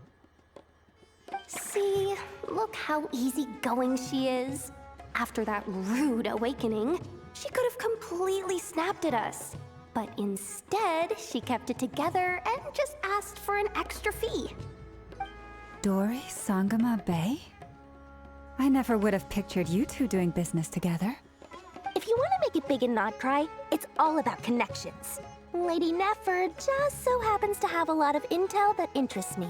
See, look how easygoing she is. After that rude awakening, she could have completely snapped at us. But instead, she kept it together and just asked for an extra fee. Dori Sangama Bay? I never would have pictured you two doing business together. If you want to make it big in nodkrai, it's all about connections. Lady Nefer just so happens to have a lot of intel that interests me.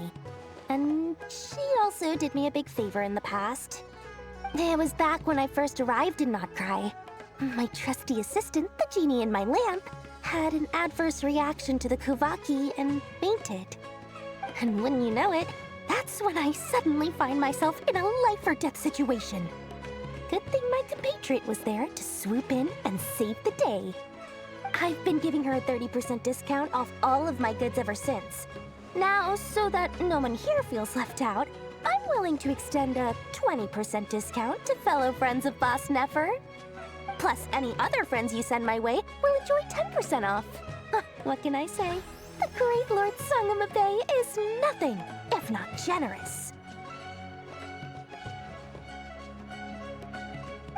And she also did me a big favor in the past. It was back when I first arrived in nodkrai. My trusty assistant, the genie in my lamp, had an adverse reaction to the Kuvaki and fainted. And wouldn't you know it, that's when I suddenly find myself in a life-or-death situation. Good thing my compatriot was there to swoop in and save the day. I've been giving her a 30% discount off all of my goods ever since. Now, so that no one here feels left out, I'm willing to extend a 20% discount to fellow friends of Boss Nefer. Plus, any other friends you send my way will enjoy 10% off. What can I say? The great Lord Sangama Bay is nothing if not generous.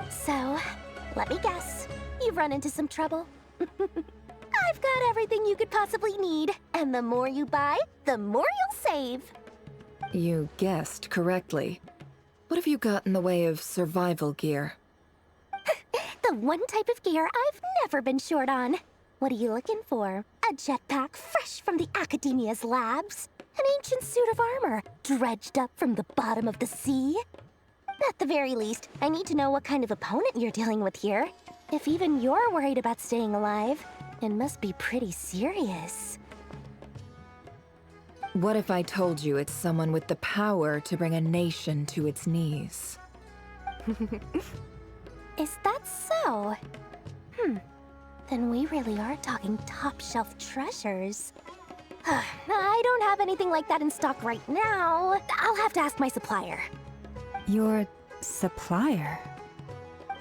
So, let me guess. You've run into some trouble? I've got everything you could possibly need, and the more you buy, the more you'll save. You guessed correctly. What have you got in the way of survival gear? The one type of gear I've never been short on. What are you looking for? A jetpack fresh from the Academia's labs? An ancient suit of armor dredged up from the bottom of the sea? At the very least, I need to know what kind of opponent you're dealing with here. If even you're worried about staying alive, it must be pretty serious. What if I told you it's someone with the power to bring a nation to its knees? Is that so? Then we really are talking top-shelf treasures. I don't have anything like that in stock right now. I'll have to ask my supplier. Your supplier?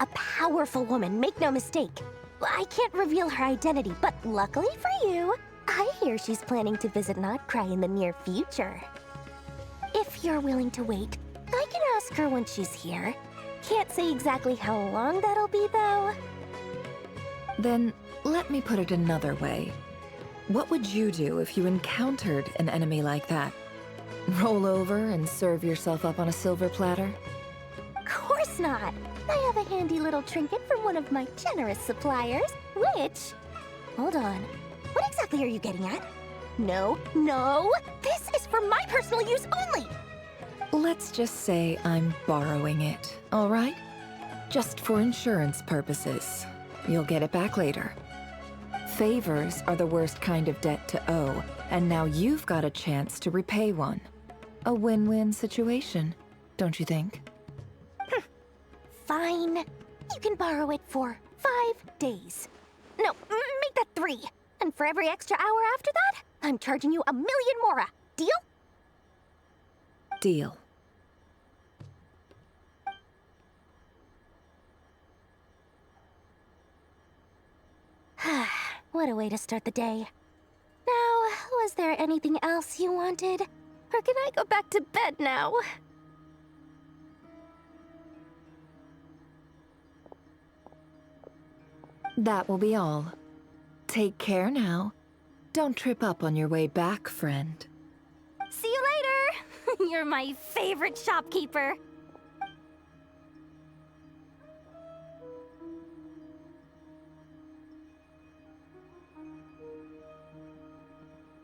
A powerful woman, make no mistake. I can't reveal her identity, but luckily for you, I hear she's planning to visit nodkrai in the near future. If you're willing to wait, I can ask her when she's here. Can't say exactly how long that'll be, though. Then, let me put it another way. What would you do if you encountered an enemy like that? Roll over and serve yourself up on a silver platter? Of course not! I have a handy little trinket from one of my generous suppliers, which... Hold on. What exactly are you getting at? No! This is for my personal use only! Let's just say I'm borrowing it, all right? Just for insurance purposes. You'll get it back later. Favors are the worst kind of debt to owe, and now you've got a chance to repay one. A win-win situation, don't you think? Fine. You can borrow it for 5 days. No, make that 3. And for every extra hour after that, I'm charging you 1,000,000 mora. Deal? Deal. What a way to start the day. Now, was there anything else you wanted? Or can I go back to bed now? That will be all. Take care now. Don't trip up on your way back, friend. See you later! You're my favorite shopkeeper.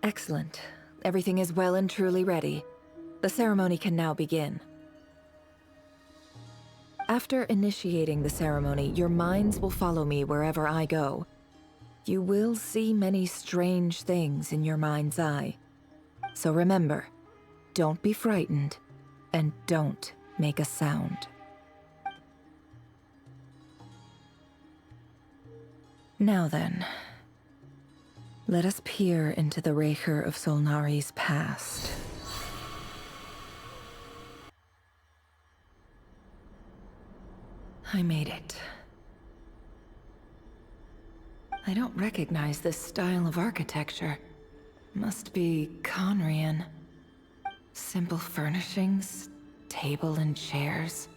Excellent. Everything is well and truly ready. The ceremony can now begin. After initiating the ceremony, your minds will follow me wherever I go. You will see many strange things in your mind's eye. So remember, don't be frightened, and don't make a sound. Now then, let us peer into the Raker of Solnari's past. I made it. I don't recognize this style of architecture. Must be Conrian. Simple furnishings, table and chairs.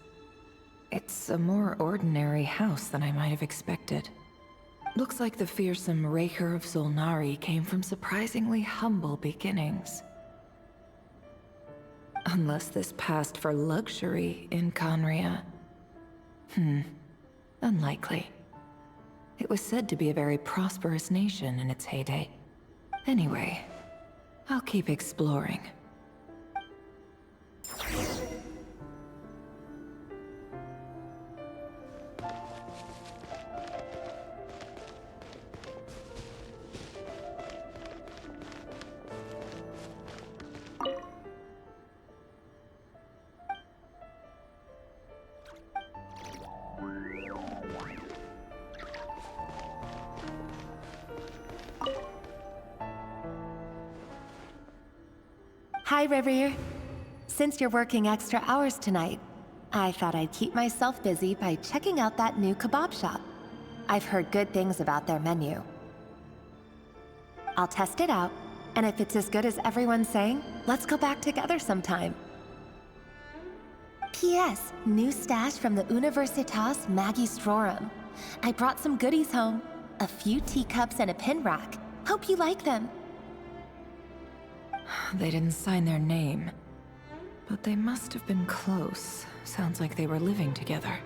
It's a more ordinary house than I might have expected. Looks like the fearsome Raker of Solnari came from surprisingly humble beginnings. Unless this passed for luxury in Conria. Unlikely. It was said to be a very prosperous nation in its heyday. Anyway, I'll keep exploring. Hi, Revere. Since you're working extra hours tonight, I thought I'd keep myself busy by checking out that new kebab shop. I've heard good things about their menu. I'll test it out, and if it's as good as everyone's saying, let's go back together sometime. P.S. New stash from the Universitas Magistrorum. I brought some goodies home. A few teacups and a pin rack. Hope you like them. They didn't sign their name, but they must have been close. Sounds like they were living together.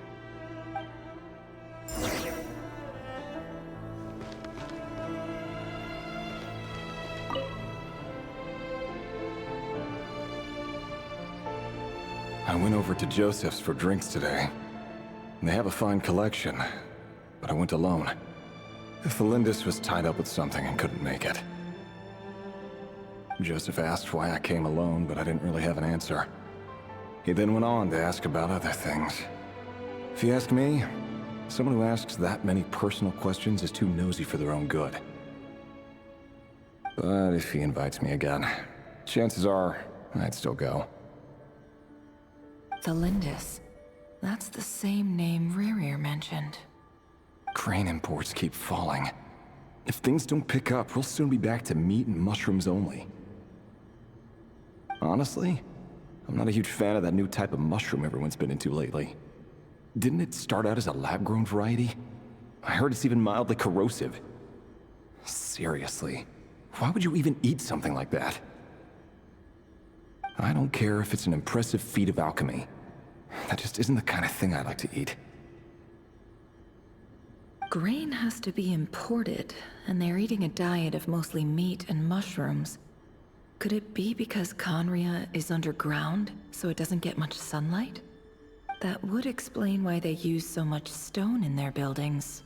I went over to Joseph's for drinks today. They have a fine collection, but I went alone. Felindis was tied up with something and couldn't make it. Joseph asked why I came alone, but I didn't really have an answer. He then went on to ask about other things. If you ask me, someone who asks that many personal questions is too nosy for their own good. But if he invites me again, chances are I'd still go. Felindis. That's the same name Rerir mentioned. Crane imports keep falling. If things don't pick up, we'll soon be back to meat and mushrooms only. Honestly, I'm not a huge fan of that new type of mushroom everyone's been into lately. Didn't it start out as a lab-grown variety? I heard it's even mildly corrosive. Seriously, why would you even eat something like that? I don't care if it's an impressive feat of alchemy. That just isn't the kind of thing I like to eat. Grain has to be imported, and they're eating a diet of mostly meat and mushrooms. Could it be because Conria is underground, so it doesn't get much sunlight? That would explain why they use so much stone in their buildings.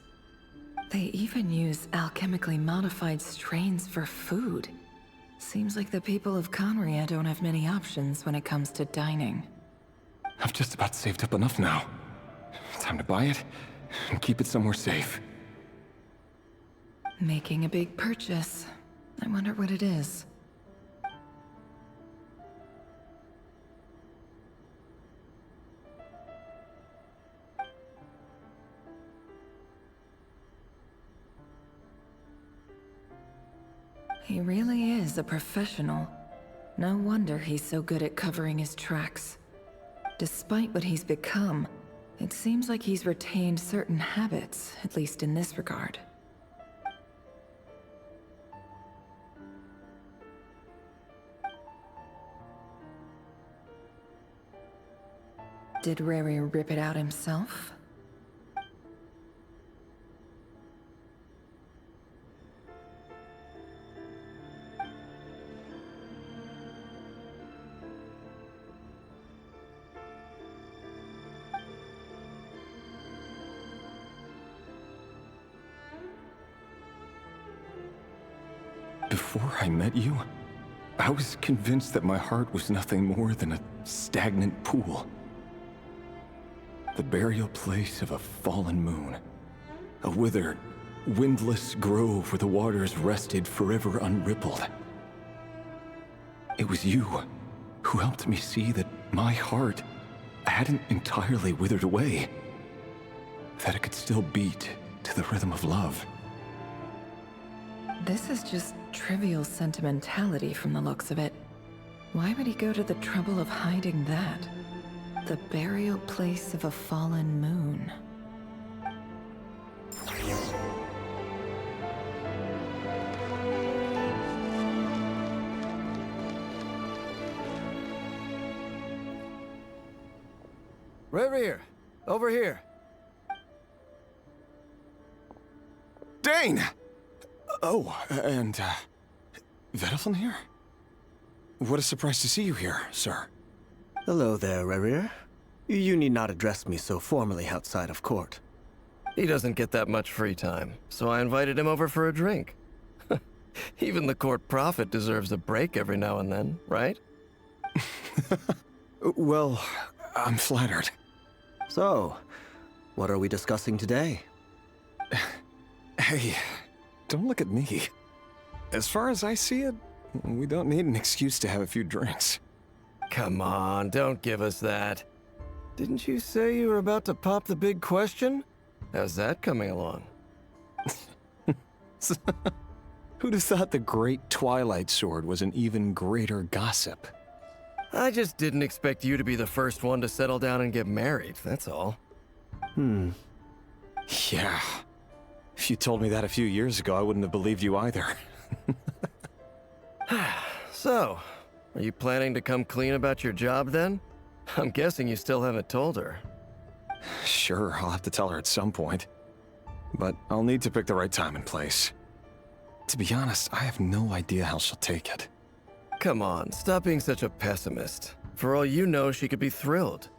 They even use alchemically modified strains for food. Seems like the people of Conria don't have many options when it comes to dining. I've just about saved up enough now. Time to buy it and keep it somewhere safe. Making a big purchase. I wonder what it is. He really is a professional. No wonder he's so good at covering his tracks. Despite what he's become, it seems like he's retained certain habits, at least in this regard. Did Rerir rip it out himself? Before I met you, I was convinced that my heart was nothing more than a stagnant pool. The burial place of a fallen moon. A withered, windless grove where the waters rested forever unrippled. It was you who helped me see that my heart hadn't entirely withered away. That it could still beat to the rhythm of love. This is just trivial sentimentality from the looks of it. Why would he go to the trouble of hiding that? The burial place of a fallen moon. Reverie, over here. Dane! Oh, and, Vediflin here? What a surprise to see you here, sir. Hello there, Reverie. You need not address me so formally outside of court. He doesn't get that much free time, so I invited him over for a drink. Even the court prophet deserves a break every now and then, right? Well, I'm flattered. So, what are we discussing today? Hey, don't look at me. As far as I see it, we don't need an excuse to have a few drinks. Come on, don't give us that. Didn't you say you were about to pop the big question? How's that coming along? Who'd have thought the great Twilight Sword was an even greater gossip? I just didn't expect you to be the first one to settle down and get married, that's all. Yeah. If you told me that a few years ago, I wouldn't have believed you either. So, are you planning to come clean about your job then? I'm guessing you still haven't told her. Sure, I'll have to tell her at some point. But I'll need to pick the right time and place. To be honest, I have no idea how she'll take it. Come on, stop being such a pessimist. For all you know, she could be thrilled.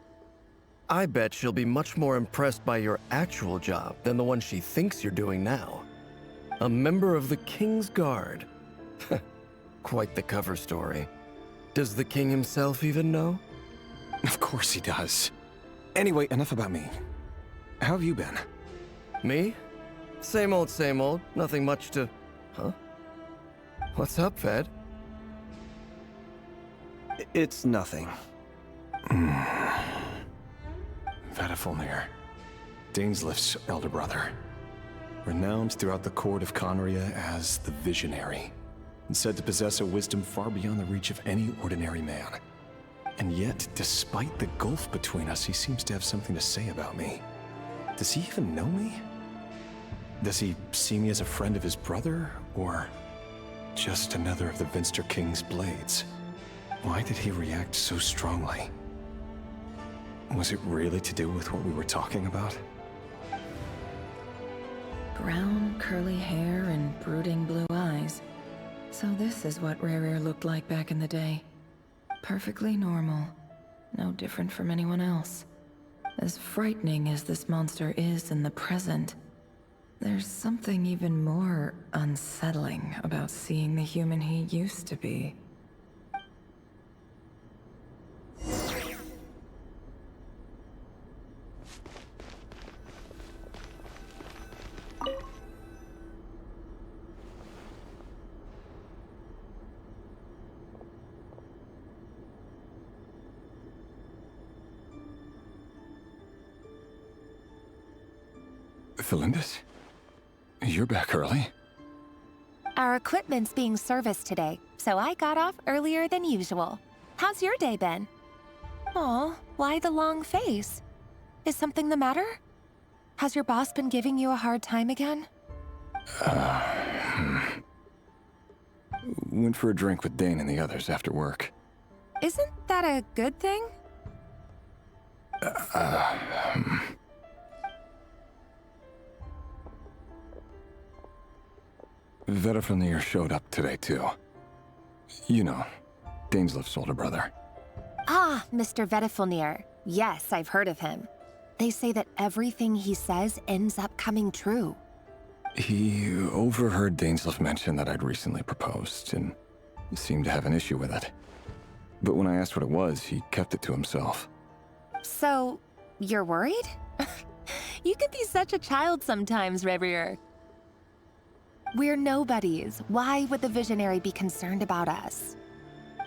I bet she'll be much more impressed by your actual job than the one she thinks you're doing now. A member of the King's Guard. Quite the cover story. Does the king himself even know? Of course he does. Anyway, enough about me. How have you been? Me? Same old, same old. Nothing much to... Huh? What's up, Ved? It's nothing. Vediflin, Daneslif's elder brother. Renowned throughout the court of Conria as the Visionary, and said to possess a wisdom far beyond the reach of any ordinary man. And yet, despite the gulf between us, he seems to have something to say about me. Does he even know me? Does he see me as a friend of his brother, or just another of the Vinster King's blades? Why did he react so strongly? Was it really to do with what we were talking about? Brown, curly hair and brooding blue eyes. So this is what Rare looked like back in the day. Perfectly normal. No different from anyone else. As frightening as this monster is in the present, there's something even more unsettling about seeing the human he used to be. Felindis? You're back early? Our equipment's being serviced today, so I got off earlier than usual. How's your day been? Aw, why the long face? Is something the matter? Has your boss been giving you a hard time again? Went for a drink with Dane and the others after work. Isn't that a good thing? Vediflin showed up today, too. You know, Daneslif's older brother. Ah, Mr. Vediflin. Yes, I've heard of him. They say that everything he says ends up coming true. He overheard Daneslif mention that I'd recently proposed, and seemed to have an issue with it. But when I asked what it was, he kept it to himself. So, you're worried? You could be such a child sometimes, Reverie. We're nobodies. Why would the Visionary be concerned about us?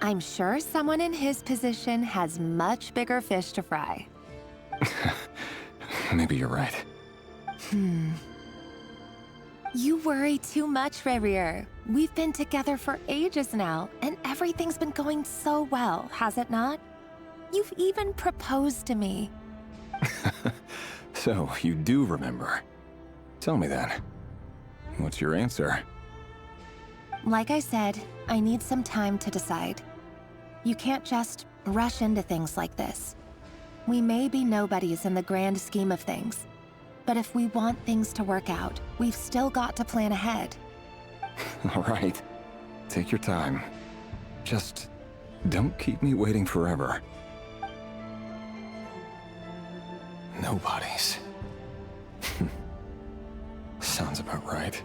I'm sure someone in his position has much bigger fish to fry. Maybe you're right. You worry too much, Rerir. We've been together for ages now, and everything's been going so well, has it not? You've even proposed to me. So, you do remember. Tell me then. What's your answer? Like I said, I need some time to decide. You can't just rush into things like this. We may be nobodies in the grand scheme of things, but if we want things to work out, we've still got to plan ahead. All right. Take your time. Just don't keep me waiting forever. Nobodies. Sounds about right.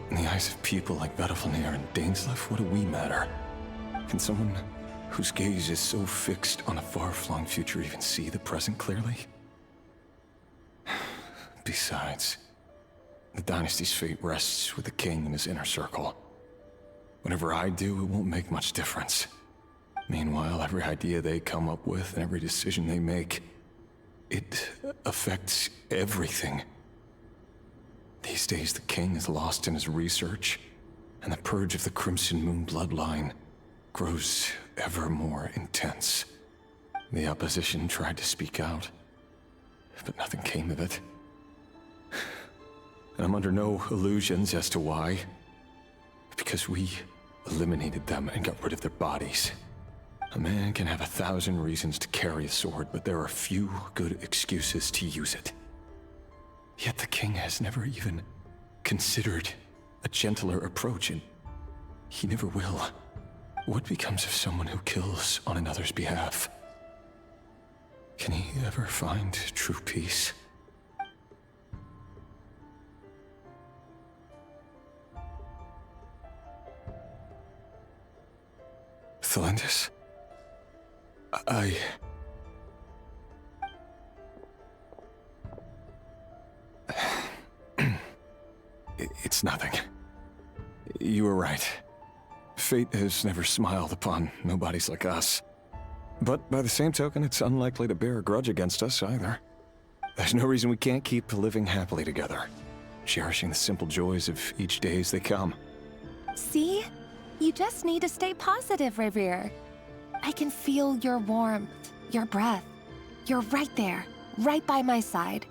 In the eyes of people like Vedalfnir and Dainsleif, what do we matter? Can someone whose gaze is so fixed on a far-flung future even see the present clearly? Besides, the dynasty's fate rests with the king and his inner circle. Whatever I do, it won't make much difference. Meanwhile, every idea they come up with and every decision they make, it affects everything. These days, the king is lost in his research, and the purge of the Crimson Moon bloodline grows ever more intense. The opposition tried to speak out, but nothing came of it. And I'm under no illusions as to why. Because we eliminated them and got rid of their bodies. A man can have 1,000 reasons to carry a sword, but there are few good excuses to use it. Yet the king has never even considered a gentler approach, and he never will. What becomes of someone who kills on another's behalf? Can he ever find true peace? Thelindis? It's nothing. You were right. Fate has never smiled upon nobodies like us. But by the same token, it's unlikely to bear a grudge against us either. There's no reason we can't keep living happily together, cherishing the simple joys of each day as they come. See? You just need to stay positive, Rerir. I can feel your warmth, your breath. You're right there, right by my side.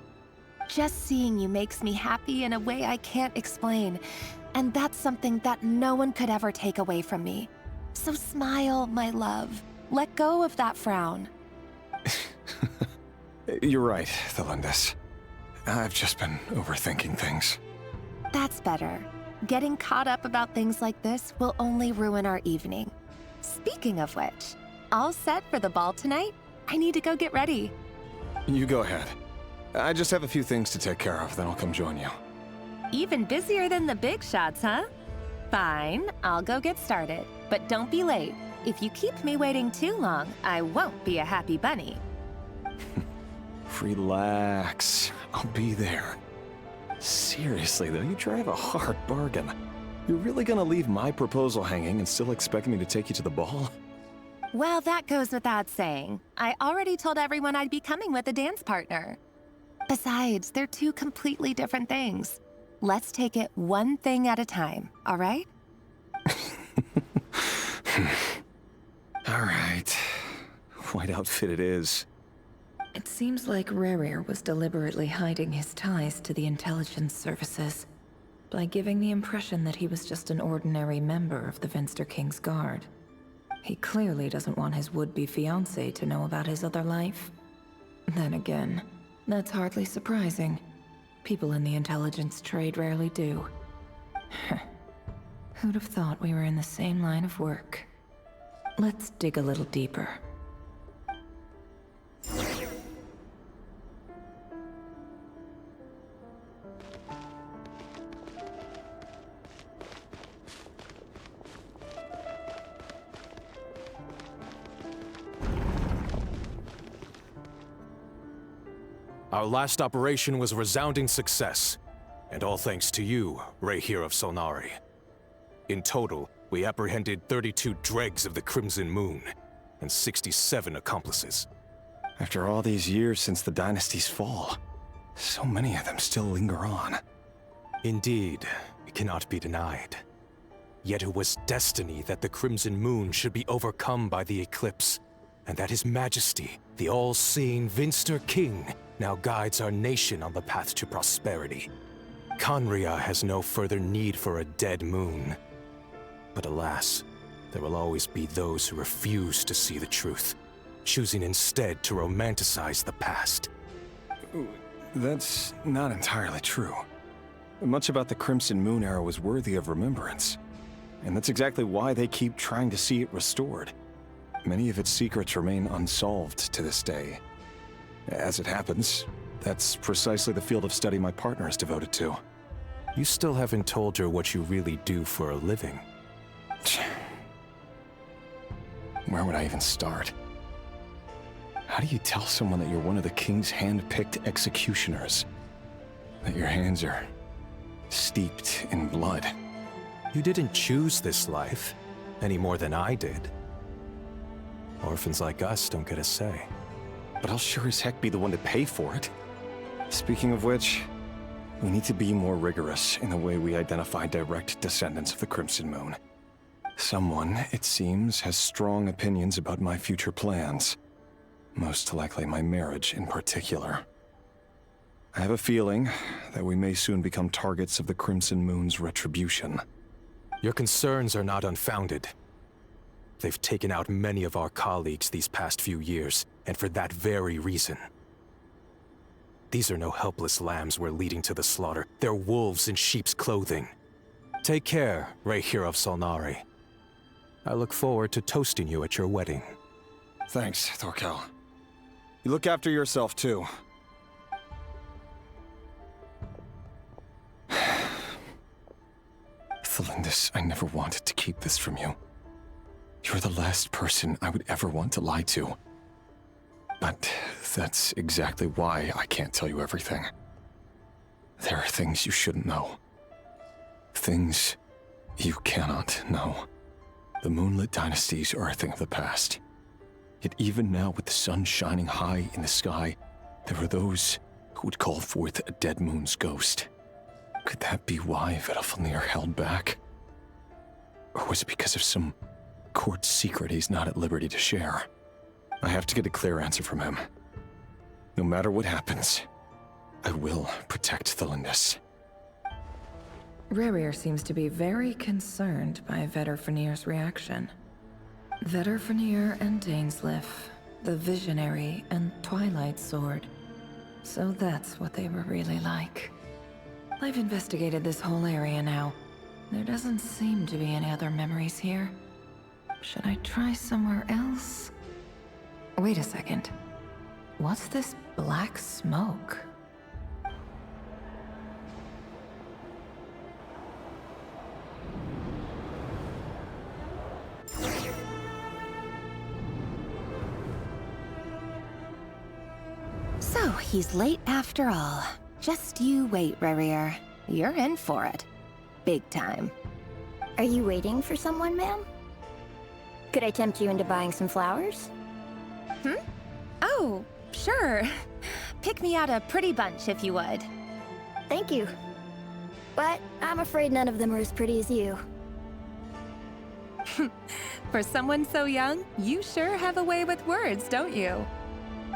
Just seeing you makes me happy in a way I can't explain, and that's something that no one could ever take away from me. So smile, my love. Let go of that frown. You're right, Thelindis. I've just been overthinking things. That's better. Getting caught up about things like this will only ruin our evening. Speaking of which, all set for the ball tonight? I need to go get ready. You go ahead. I just have a few things to take care of, then I'll come join you. Even busier than the big shots, huh? Fine, I'll go get started. But don't be late. If you keep me waiting too long, I won't be a happy bunny. Relax. I'll be there. Seriously, though, you drive a hard bargain. You're really gonna leave my proposal hanging and still expect me to take you to the ball? Well, that goes without saying. I already told everyone I'd be coming with a dance partner. Besides, they're two completely different things. Let's take it one thing at a time, all right? All right. White outfit it is. It seems like Rerir was deliberately hiding his ties to the intelligence services by giving the impression that he was just an ordinary member of the Venster King's Guard. He clearly doesn't want his would-be fiancée to know about his other life. Then again, that's hardly surprising. People in the intelligence trade rarely do. Who'd have thought we were in the same line of work? Let's dig a little deeper. Our last operation was a resounding success, and all thanks to you, Rerir of Solnari. In total, we apprehended 32 dregs of the Crimson Moon, and 67 accomplices. After all these years since the dynasty's fall, so many of them still linger on. Indeed, it cannot be denied. Yet it was destiny that the Crimson Moon should be overcome by the eclipse, and that His Majesty, the all-seeing Vinster King, now guides our nation on the path to prosperity. Conria has no further need for a dead moon. But alas, there will always be those who refuse to see the truth, choosing instead to romanticize the past. That's not entirely true. Much about the Crimson Moon era was worthy of remembrance. And that's exactly why they keep trying to see it restored. Many of its secrets remain unsolved to this day. As it happens, that's precisely the field of study my partner is devoted to. You still haven't told her what you really do for a living. Where would I even start? How do you tell someone that you're one of the king's hand-picked executioners? That your hands are steeped in blood? You didn't choose this life, any more than I did. Orphans like us don't get a say. But I'll sure as heck be the one to pay for it. Speaking of which, we need to be more rigorous in the way we identify direct descendants of the Crimson Moon. Someone, it seems, has strong opinions about my future plans. Most likely my marriage in particular. I have a feeling that we may soon become targets of the Crimson Moon's retribution. Your concerns are not unfounded. They've taken out many of our colleagues these past few years, and for that very reason. These are no helpless lambs we're leading to the slaughter. They're wolves in sheep's clothing. Take care, Rayhir of Solnari. I look forward to toasting you at your wedding. Thanks, Thorkel. You look after yourself, too. Thelindis, I never wanted to keep this from you. You're the last person I would ever want to lie to. But that's exactly why I can't tell you everything. There are things you shouldn't know. Things you cannot know. The moonlit dynasties are a thing of the past. Yet even now, with the sun shining high in the sky, there are those who would call forth a dead moon's ghost. Could that be why Vedalfnir held back? Or was it because of some court secret he's not at liberty to share? I have to get a clear answer from him. No matter what happens, I will protect Thelindis. Rarier seems to be very concerned by Vedalfnir's reaction. Vedalfnir and Dainsleif, the Visionary and Twilight Sword. So that's what they were really like. I've investigated this whole area now. There doesn't seem to be any other memories here. Should I try somewhere else? Wait a second. What's this black smoke? So, he's late after all. Just you wait, Rarier. You're in for it. Big time. Are you waiting for someone, ma'am? Could I tempt you into buying some flowers? Oh, sure. Pick me out a pretty bunch if you would. Thank you. But I'm afraid none of them are as pretty as you. For someone so young, you sure have a way with words, don't you?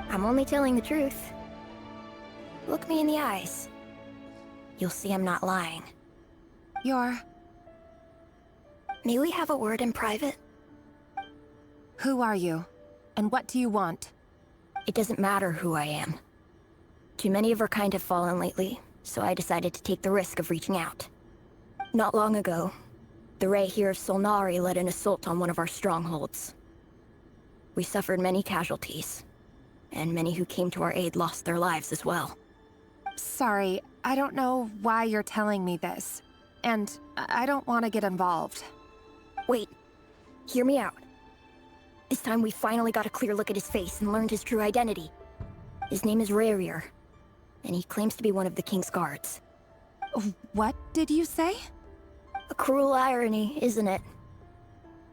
I'm only telling the truth. Look me in the eyes. You'll see I'm not lying. May we have a word in private? Who are you? And what do you want? It doesn't matter who I am. Too many of our kind have fallen lately, so I decided to take the risk of reaching out. Not long ago, the Rayhir of Solnari led an assault on one of our strongholds. We suffered many casualties, and many who came to our aid lost their lives as well. Sorry, I don't know why you're telling me this. And I don't want to get involved. Wait, hear me out. This time we finally got a clear look at his face and learned his true identity. His name is Rarier, and he claims to be one of the King's guards. What did you say? A cruel irony, isn't it?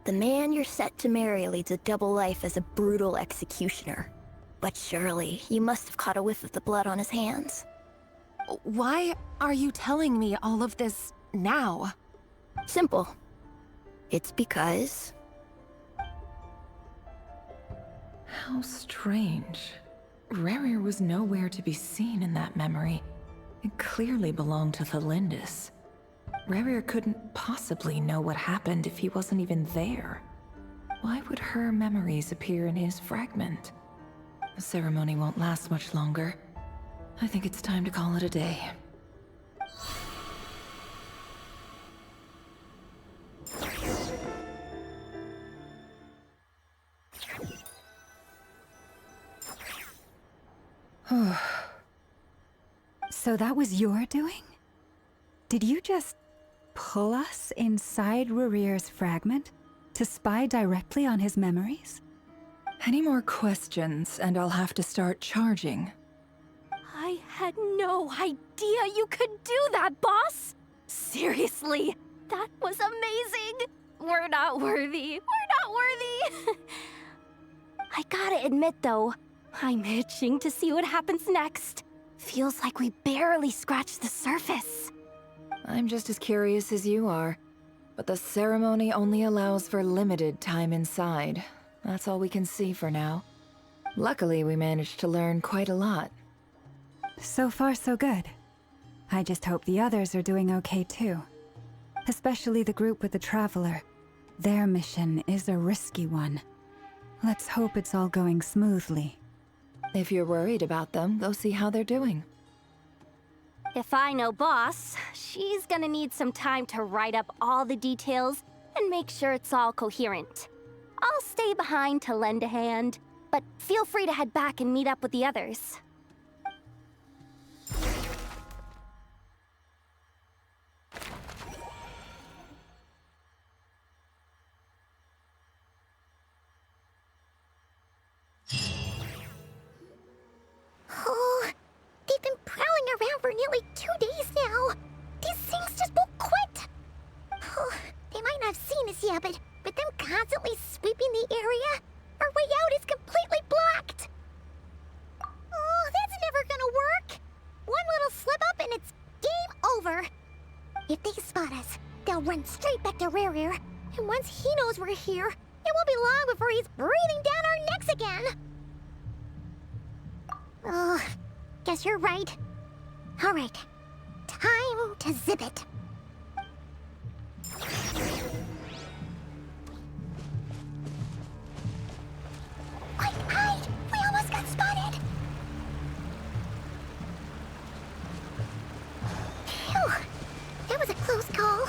The man you're set to marry leads a double life as a brutal executioner. But surely, you must have caught a whiff of the blood on his hands. Why are you telling me all of this now? Simple. It's because... How strange. Rerir was nowhere to be seen in that memory. It clearly belonged to Thelindis. Rerir couldn't possibly know what happened if he wasn't even there. Why would her memories appear in his fragment? The ceremony won't last much longer. I think it's time to call it a day. So that was your doing? Did you just pull us inside Rerir's fragment to spy directly on his memories? Any more questions, and I'll have to start charging. I had no idea you could do that, boss! Seriously, that was amazing! We're not worthy. We're not worthy! I gotta admit, though, I'm itching to see what happens next. Feels like we barely scratched the surface. I'm just as curious as you are, but the ceremony only allows for limited time inside. That's all we can see for now. Luckily, we managed to learn quite a lot. So far, so good. I just hope the others are doing okay too. Especially the group with the Traveler. Their mission is a risky one. Let's hope it's all going smoothly. If you're worried about them, go see how they're doing. If I know Boss, she's gonna need some time to write up all the details and make sure it's all coherent. I'll stay behind to lend a hand, but feel free to head back and meet up with the others. Oh, they've been prowling around for nearly 2 days now. These things just won't quit. Oh, they might not have seen us yet, but them constantly sweeping the area, our way out is completely blocked. Oh, that's never gonna work. One little slip up and it's game over. If they spot us, they'll run straight back to Rerir, and once he knows we're here, it won't be long before he's breathing down our necks again. Oh, guess you're right. All right, time to zip it. Quick, hide! We almost got spotted! Phew, that was a close call.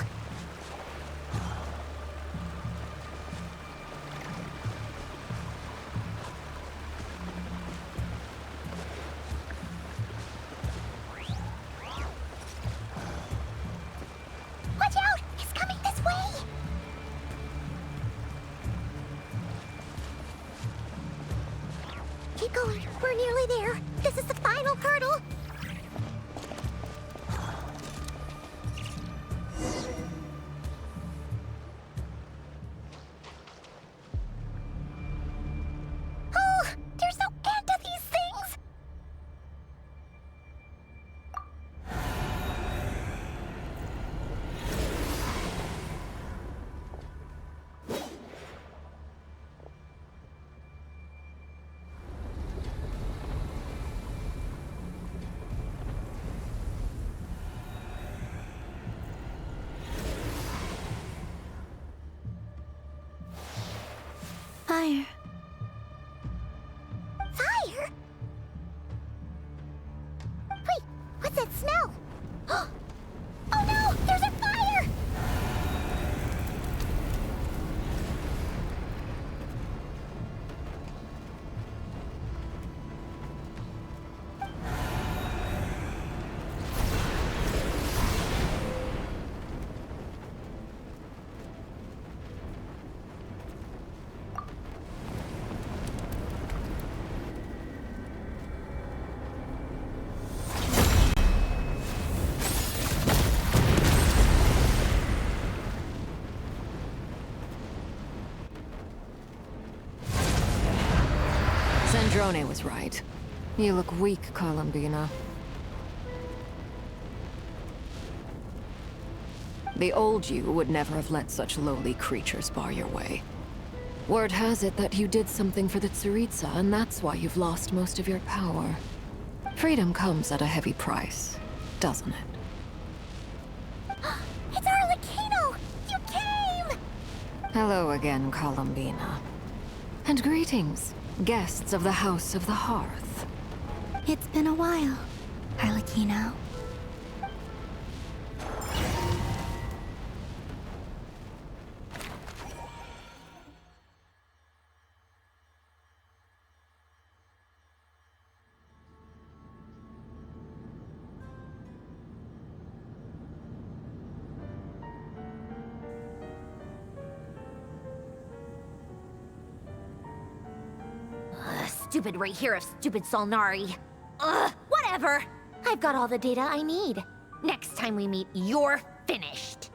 Watch out! He's coming this way! Keep going. We're nearly there. This is the final hurdle. Oh, there's no end to these things. Fire. Fire? Wait, what's that smell? Oh no, there's a fire! Sandrone was right. You look weak, Columbina. The old you would never have let such lowly creatures bar your way. Word has it that you did something for the Tsaritsa, and that's why you've lost most of your power. Freedom comes at a heavy price, doesn't it? It's Arlecchino! You came! Hello again, Columbina. And greetings, guests of the House of the Hearth. It's been a while, Arlecchino. Stupid right here of stupid Solnari. Ugh, whatever. I've got all the data I need. Next time we meet, you're finished.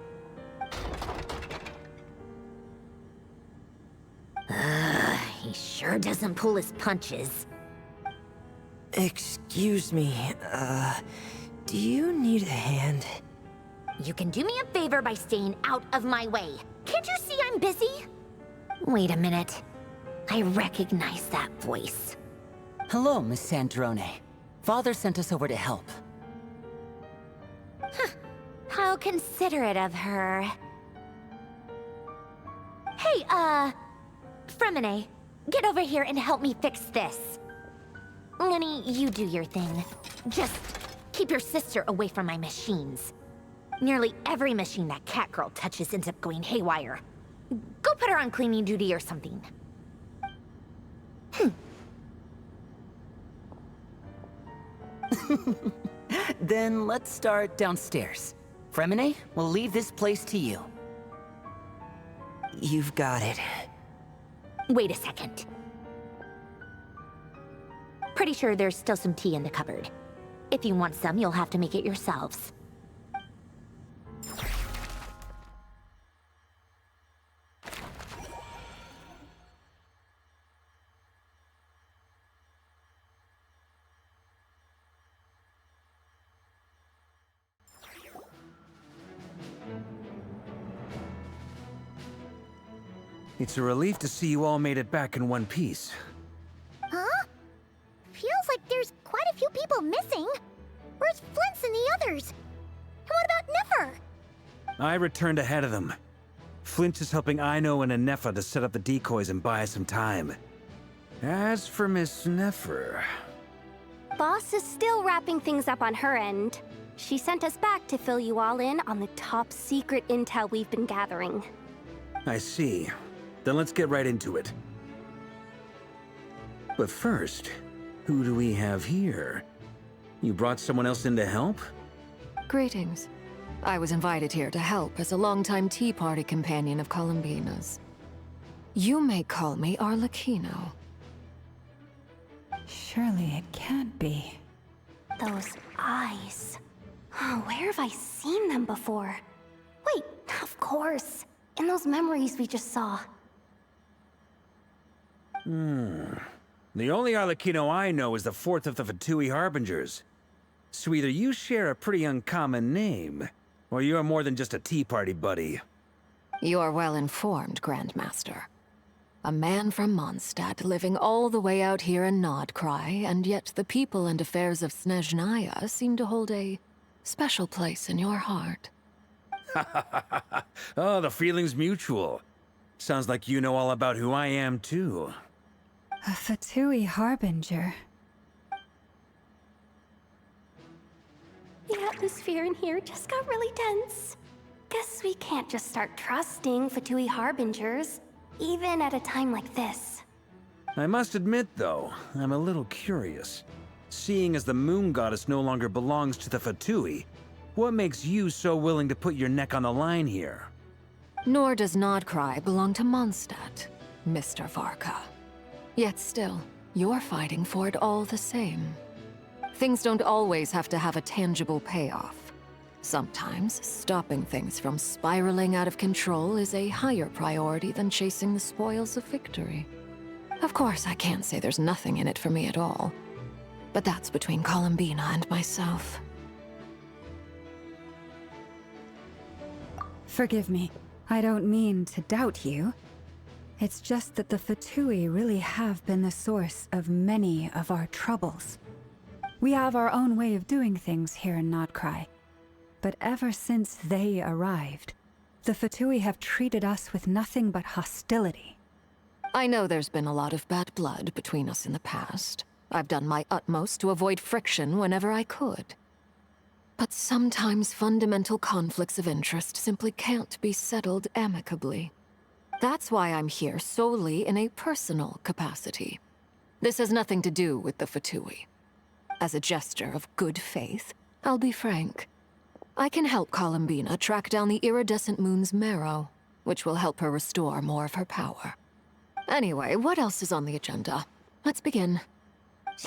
He sure doesn't pull his punches. Excuse me, do you need a hand? You can do me a favor by staying out of my way. Can't you see I'm busy? Wait a minute. I recognize that voice. Hello, Miss Sandrone. Father sent us over to help. Huh. How considerate of her. Hey, Fremine, get over here and help me fix this. Lenny, you do your thing. Just keep your sister away from my machines. Nearly every machine that cat girl touches ends up going haywire. Go put her on cleaning duty or something. Then let's start downstairs. Fremine, we'll leave this place to you. You've got it. Wait a second. Pretty sure there's still some tea in the cupboard. If you want some, you'll have to make it yourselves. It's a relief to see you all made it back in one piece. Huh? Feels like there's quite a few people missing. Where's Flint's and the others? And what about Nefer? I returned ahead of them. Flint is helping Aino and Anefa to set up the decoys and buy us some time. As for Miss Nefer... Boss is still wrapping things up on her end. She sent us back to fill you all in on the top secret intel we've been gathering. I see. Then let's get right into it. But first, who do we have here? You brought someone else in to help? Greetings. I was invited here to help as a longtime Tea Party companion of Columbina's. You may call me Arlecchino. Surely it can't be. Those eyes. Oh, where have I seen them before? Wait, of course. In those memories we just saw. The only Arlecchino I know is the fourth of the Fatui Harbingers. So either you share a pretty uncommon name, or you're more than just a Tea Party buddy. You're well informed, Grandmaster. A man from Mondstadt living all the way out here in nodkrai, and yet the people and affairs of Snezhnaya seem to hold a special place in your heart. Oh, the feeling's mutual. Sounds like you know all about who I am, too. A Fatui Harbinger. The atmosphere in here just got really tense. Guess we can't just start trusting Fatui Harbingers, even at a time like this. I must admit, though, I'm a little curious. Seeing as the Moon Goddess no longer belongs to the Fatui, what makes you so willing to put your neck on the line here? Nor does nodkrai belong to Mondstadt, Mr. Varka. Yet still, you're fighting for it all the same. Things don't always have to have a tangible payoff. Sometimes, stopping things from spiraling out of control is a higher priority than chasing the spoils of victory. Of course, I can't say there's nothing in it for me at all. But that's between Columbina and myself. Forgive me. I don't mean to doubt you. It's just that the Fatui really have been the source of many of our troubles. We have our own way of doing things here in Nodkrai. But ever since they arrived, the Fatui have treated us with nothing but hostility. I know there's been a lot of bad blood between us in the past. I've done my utmost to avoid friction whenever I could. But sometimes fundamental conflicts of interest simply can't be settled amicably. That's why I'm here solely in a personal capacity. This has nothing to do with the Fatui. As a gesture of good faith, I'll be frank. I can help Columbina track down the iridescent moon's marrow, which will help her restore more of her power. Anyway, what else is on the agenda? Let's begin.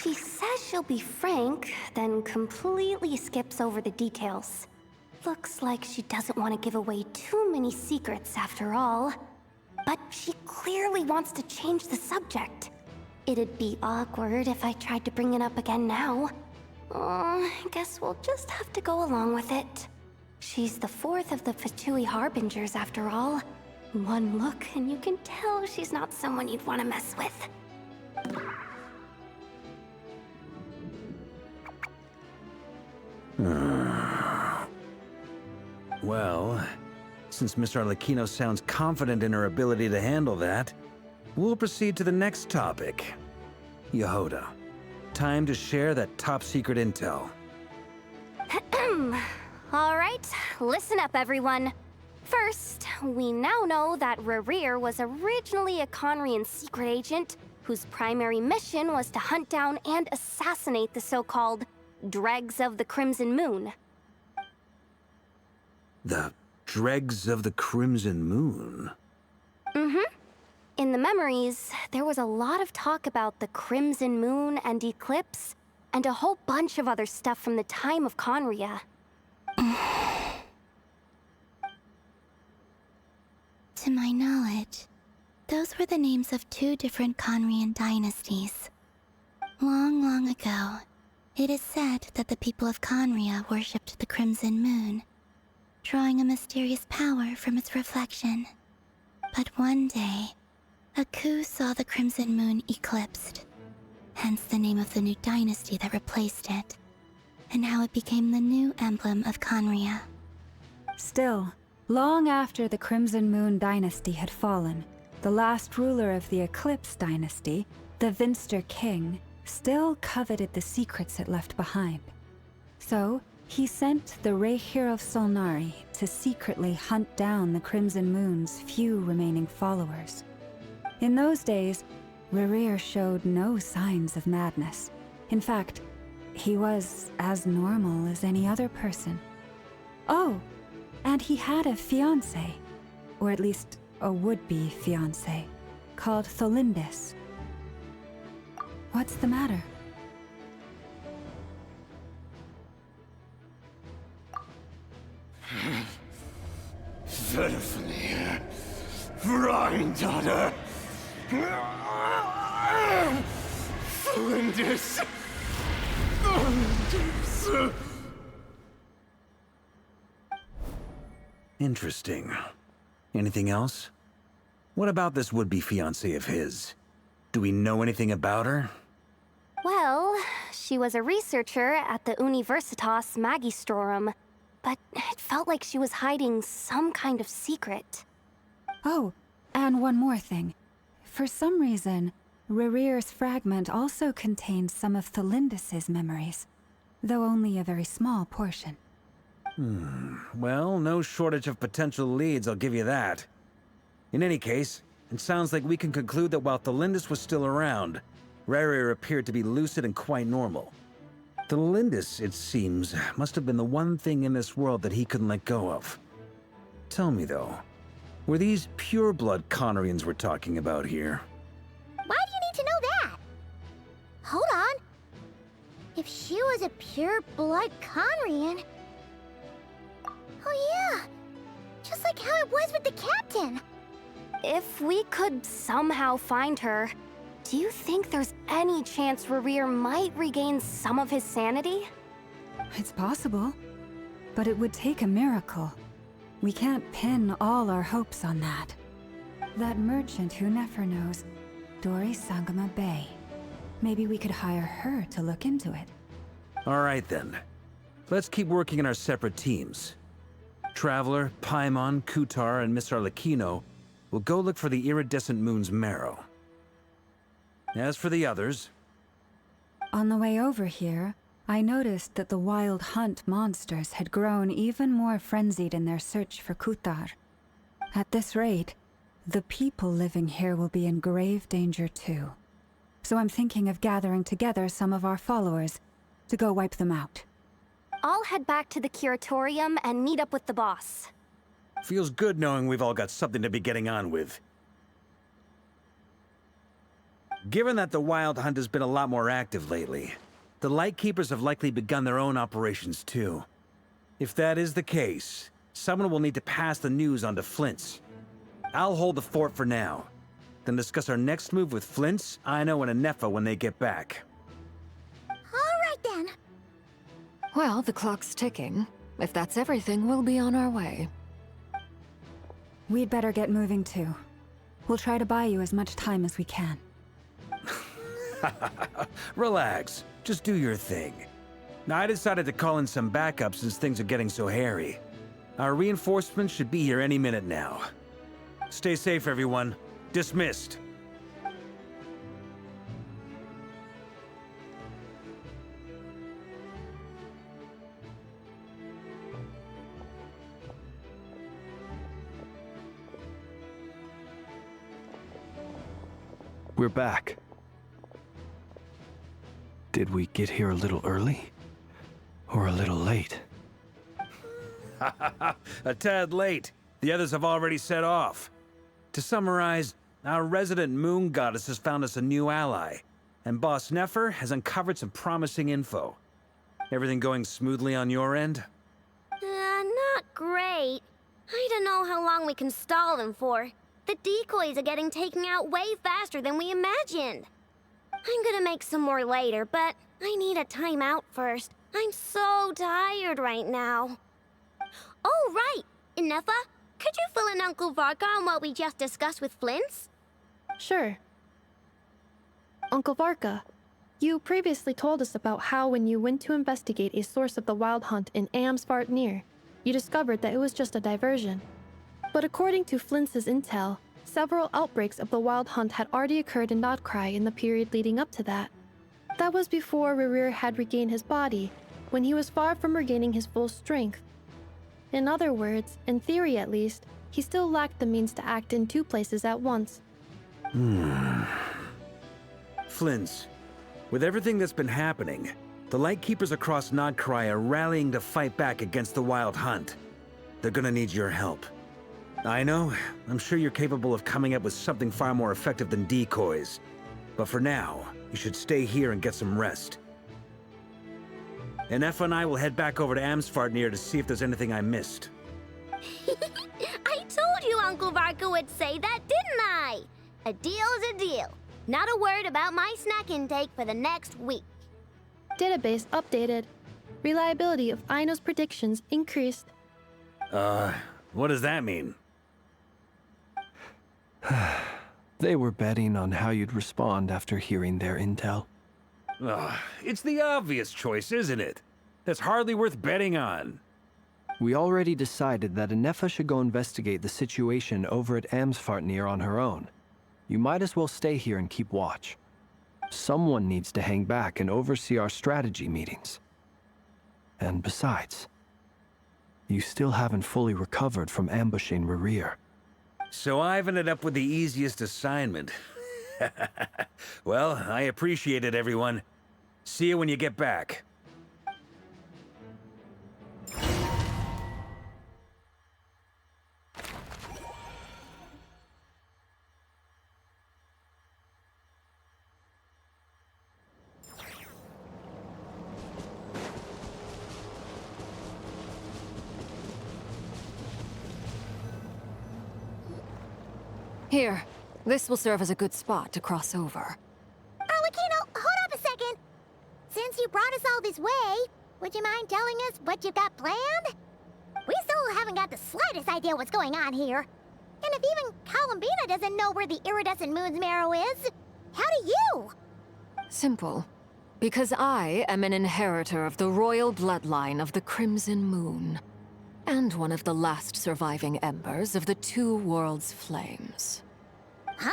She says she'll be frank, then completely skips over the details. Looks like she doesn't want to give away too many secrets after all. But she clearly wants to change the subject. It'd be awkward if I tried to bring it up again now. I guess we'll just have to go along with it. She's the fourth of the Fatui Harbingers after all. One look and you can tell she's not someone you'd want to mess with. Well, since Miss Arlecchino sounds confident in her ability to handle that, we'll proceed to the next topic. Yehoda, time to share that top-secret intel. All right, listen up, everyone. First, we now know that Rerir was originally a Conrian secret agent whose primary mission was to hunt down and assassinate the so-called Dregs of the Crimson Moon. The Dregs of the Crimson Moon? Mm-hmm. In the memories, there was a lot of talk about the Crimson Moon and Eclipse, and a whole bunch of other stuff from the time of Conria. To my knowledge, those were the names of two different Conrian dynasties. Long, long ago, it is said that the people of Conria worshipped the Crimson Moon, drawing a mysterious power from its reflection. But one day, a coup saw the Crimson Moon eclipsed, hence the name of the new dynasty that replaced it, and how it became the new emblem of Conria. Still, long after the Crimson Moon dynasty had fallen, the last ruler of the Eclipse dynasty, the Vinster King, still coveted the secrets it left behind. So, he sent the Rehyr of Solnari to secretly hunt down the Crimson Moon's few remaining followers. In those days, Rehyr showed no signs of madness. In fact, he was as normal as any other person. Oh, and he had a fiancé, or at least a would-be fiancé, called Tholindis. What's the matter? Verfnir, Freindaughter, Flinders. Interesting. Anything else? What about this would-be fiancé of his? Do we know anything about her? Well, she was a researcher at the Universitas Magistrorum, but it felt like she was hiding some kind of secret. Oh, and one more thing. For some reason, Rehyr's fragment also contains some of Tholindis' memories, though only a very small portion. Well, no shortage of potential leads, I'll give you that. In any case, it sounds like we can conclude that while Tholindis was still around, Rehyr appeared to be lucid and quite normal. Tholindis, it seems, must have been the one thing in this world that he couldn't let go of. Tell me, though, were these pure-blood Conrians we're talking about here? Why do you need to know that? Hold on. If she was a pure-blood Conrian... Oh yeah, just like how it was with the captain. If we could somehow find her, do you think there's any chance Rehyr might regain some of his sanity? It's possible, but it would take a miracle. We can't pin all our hopes on that. That merchant who Nefer knows, Dori Sangama Bay. Maybe we could hire her to look into it. All right then. Let's keep working in our separate teams. Traveler, Paimon, Kutar, and Miss Arlecchino will go look for the iridescent moon's marrow. As for the others... On the way over here, I noticed that the wild hunt monsters had grown even more frenzied in their search for Kutar. At this rate, the people living here will be in grave danger too. So I'm thinking of gathering together some of our followers to go wipe them out. I'll head back to the curatorium and meet up with the boss. Feels good knowing we've all got something to be getting on with. Given that the Wild Hunt has been a lot more active lately, the Lightkeepers have likely begun their own operations too. If that is the case, someone will need to pass the news on to Flint's. I'll hold the fort for now, then discuss our next move with Flint's, Aino, and Anefa when they get back. All right then. Well, the clock's ticking. If that's everything, we'll be on our way. We'd better get moving too. We'll try to buy you as much time as we can. Relax. Just do your thing. Now, I decided to call in some backup since things are getting so hairy. Our reinforcements should be here any minute now. Stay safe, everyone. Dismissed. We're back. Did we get here a little early? Or a little late? A tad late. The others have already set off. To summarize, our resident moon goddess has found us a new ally, and Boss Nefer has uncovered some promising info. Everything going smoothly on your end? Not great. I don't know how long we can stall them for. The decoys are getting taken out way faster than we imagined. I'm gonna make some more later, but I need a timeout first. I'm so tired right now. Oh, right! Inefa, could you fill in Uncle Varka on what we just discussed with Flint's? Sure. Uncle Varka, you previously told us about how when you went to investigate a source of the Wild Hunt in Amsvartnir, you discovered that it was just a diversion. But according to Flint's intel, several outbreaks of the Wild Hunt had already occurred in nodkrai in the period leading up to that. That was before Rerir had regained his body, when he was far from regaining his full strength. In other words, in theory at least, he still lacked the means to act in two places at once. Flint's, with everything that's been happening, the Lightkeepers across nodkrai are rallying to fight back against the Wild Hunt. They're gonna need your help. I know, I'm sure you're capable of coming up with something far more effective than decoys. But for now, you should stay here and get some rest. Anefa and I will head back over to Amsvartnir to see if there's anything I missed. I told you Uncle Varka would say that, didn't I? A deal's a deal. Not a word about my snack intake for the next week. Database updated. Reliability of Aino's predictions increased. What does that mean? They were betting on how you'd respond after hearing their intel. It's the obvious choice, isn't it? That's hardly worth betting on. We already decided that Anefa should go investigate the situation over at Amsvartnir on her own. You might as well stay here and keep watch. Someone needs to hang back and oversee our strategy meetings. And besides, you still haven't fully recovered from ambushing Rerir. So I've ended up with the easiest assignment. Well, I appreciate it, everyone. See you when you get back. Here, this will serve as a good spot to cross over. Arlecchino, hold up a second. Since you brought us all this way, would you mind telling us what you've got planned? We still haven't got the slightest idea what's going on here. And if even Columbina doesn't know where the iridescent moon's marrow is, how do you? Simple. Because I am an inheritor of the royal bloodline of the Crimson Moon, and one of the last surviving embers of the Two Worlds' flames. Huh?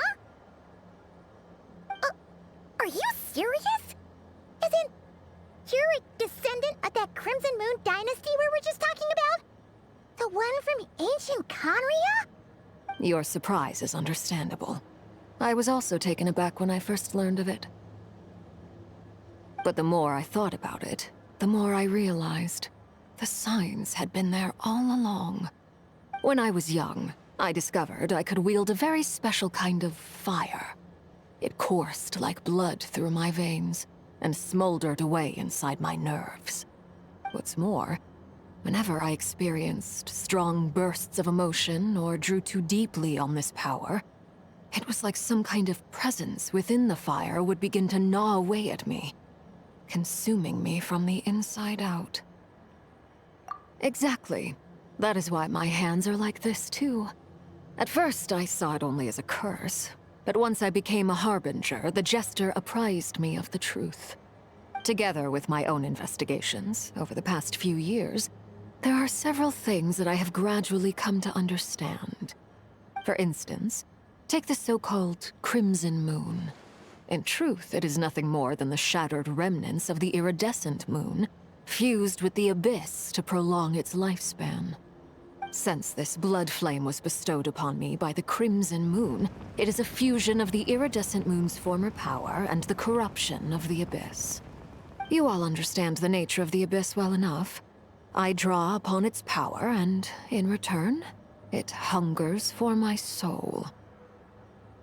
Are you serious? Isn't you're a descendant of that Crimson Moon dynasty we were just talking about? The one from ancient Conria? Your surprise is understandable. I was also taken aback when I first learned of it. But the more I thought about it, the more I realized the signs had been there all along. When I was young, I discovered I could wield a very special kind of fire. It coursed like blood through my veins and smoldered away inside my nerves. What's more, whenever I experienced strong bursts of emotion or drew too deeply on this power, it was like some kind of presence within the fire would begin to gnaw away at me, consuming me from the inside out. Exactly. That is why my hands are like this, too. At first, I saw it only as a curse, but once I became a harbinger, the Jester apprised me of the truth. Together with my own investigations, over the past few years, there are several things that I have gradually come to understand. For instance, take the so-called Crimson Moon. In truth, it is nothing more than the shattered remnants of the iridescent moon, fused with the abyss to prolong its lifespan. Since this blood flame was bestowed upon me by the Crimson Moon, it is a fusion of the iridescent moon's former power and the corruption of the abyss. You all understand the nature of the abyss well enough. I draw upon its power, and in return, it hungers for my soul.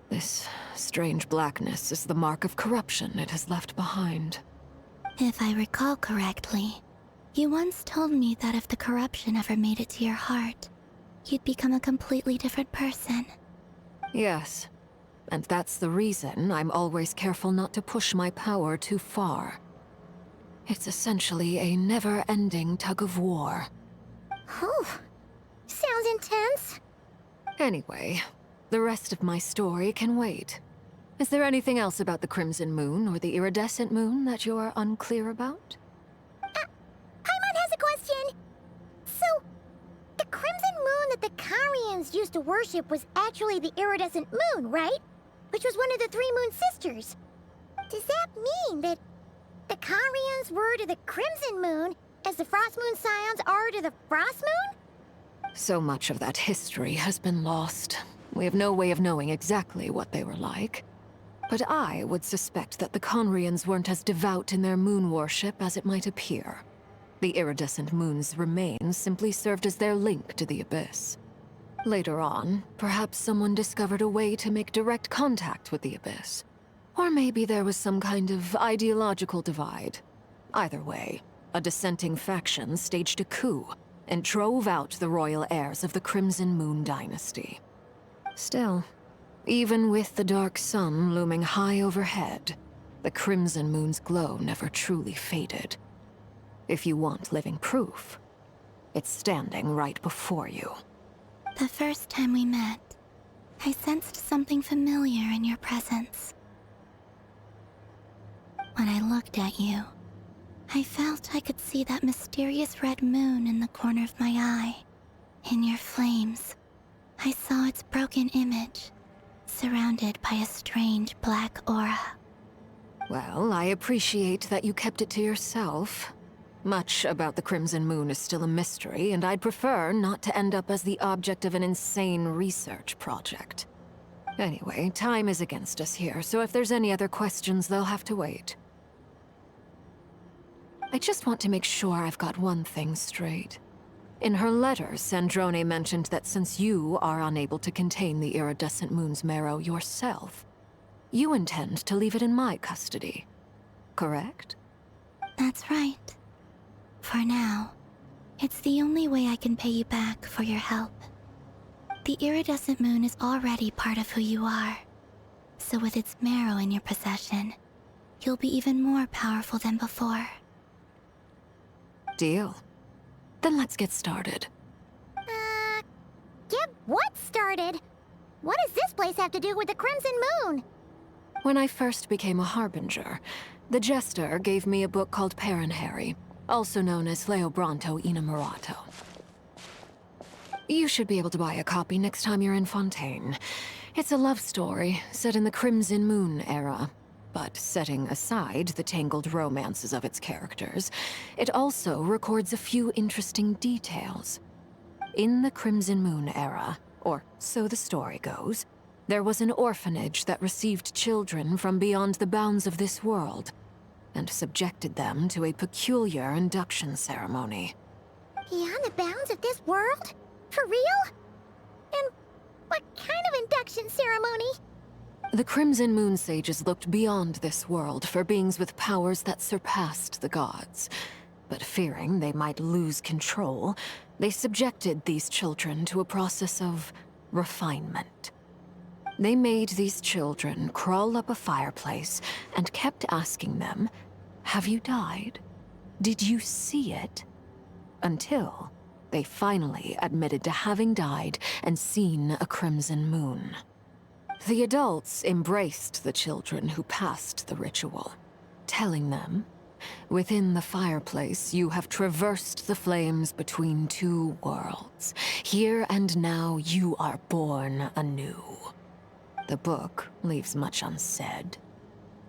This strange blackness is the mark of corruption it has left behind. If I recall correctly, you once told me that if the corruption ever made it to your heart, you'd become a completely different person. Yes, and that's the reason I'm always careful not to push my power too far. It's essentially a never-ending tug-of-war. Whew. Sounds intense. Anyway, the rest of my story can wait. Is there anything else about the Crimson Moon or the Iridescent Moon that you're unclear about? Paimon has a question. So, the Crimson Moon that the Carians used to worship was actually the Iridescent Moon, right? Which was one of the three Moon Sisters. Does that mean that the Carians were to the Crimson Moon as the Frost Moon Scions are to the Frost Moon? So much of that history has been lost. We have no way of knowing exactly what they were like. But I would suspect that the Conrians weren't as devout in their moon worship as it might appear. The iridescent moon's remains simply served as their link to the Abyss. Later on, perhaps someone discovered a way to make direct contact with the Abyss. Or maybe there was some kind of ideological divide. Either way, a dissenting faction staged a coup and drove out the royal heirs of the Crimson Moon dynasty. Still, even with the dark sun looming high overhead, the Crimson Moon's glow never truly faded. If you want living proof, it's standing right before you. The first time we met, I sensed something familiar in your presence. When I looked at you, I felt I could see that mysterious red moon in the corner of my eye. In your flames, I saw its broken image, surrounded by a strange black aura. Well, I appreciate that you kept it to yourself. Much about the Crimson Moon is still a mystery, and I'd prefer not to end up as the object of an insane research project. Anyway, time is against us here, so if there's any other questions, they'll have to wait. I just want to make sure I've got one thing straight. In her letter, Sandrone mentioned that since you are unable to contain the iridescent moon's marrow yourself, you intend to leave it in my custody. Correct? That's right. For now, it's the only way I can pay you back for your help. The iridescent moon is already part of who you are. So with its marrow in your possession, you'll be even more powerful than before. Deal. Then let's get started. started. What does this place have to do with the Crimson Moon? When I first became a Harbinger, the Jester gave me a book called Paranhari, also known as Leobranto Inamorato. You should be able to buy a copy next time you're in Fontaine. It's a love story set in the Crimson Moon era, but setting aside the tangled romances of its characters, it also records a few interesting details. In the Crimson Moon era, or so the story goes, there was an orphanage that received children from beyond the bounds of this world, and subjected them to a peculiar induction ceremony. Beyond the bounds of this world? For real? And what kind of induction ceremony? The Crimson Moon sages looked beyond this world for beings with powers that surpassed the gods. But fearing they might lose control, they subjected these children to a process of refinement. They made these children crawl up a fireplace and kept asking them, "Have you died? Did you see it?" Until they finally admitted to having died and seen a crimson moon. The adults embraced the children who passed the ritual, telling them, "Within the fireplace, you have traversed the flames between two worlds. Here and now, you are born anew." The book leaves much unsaid,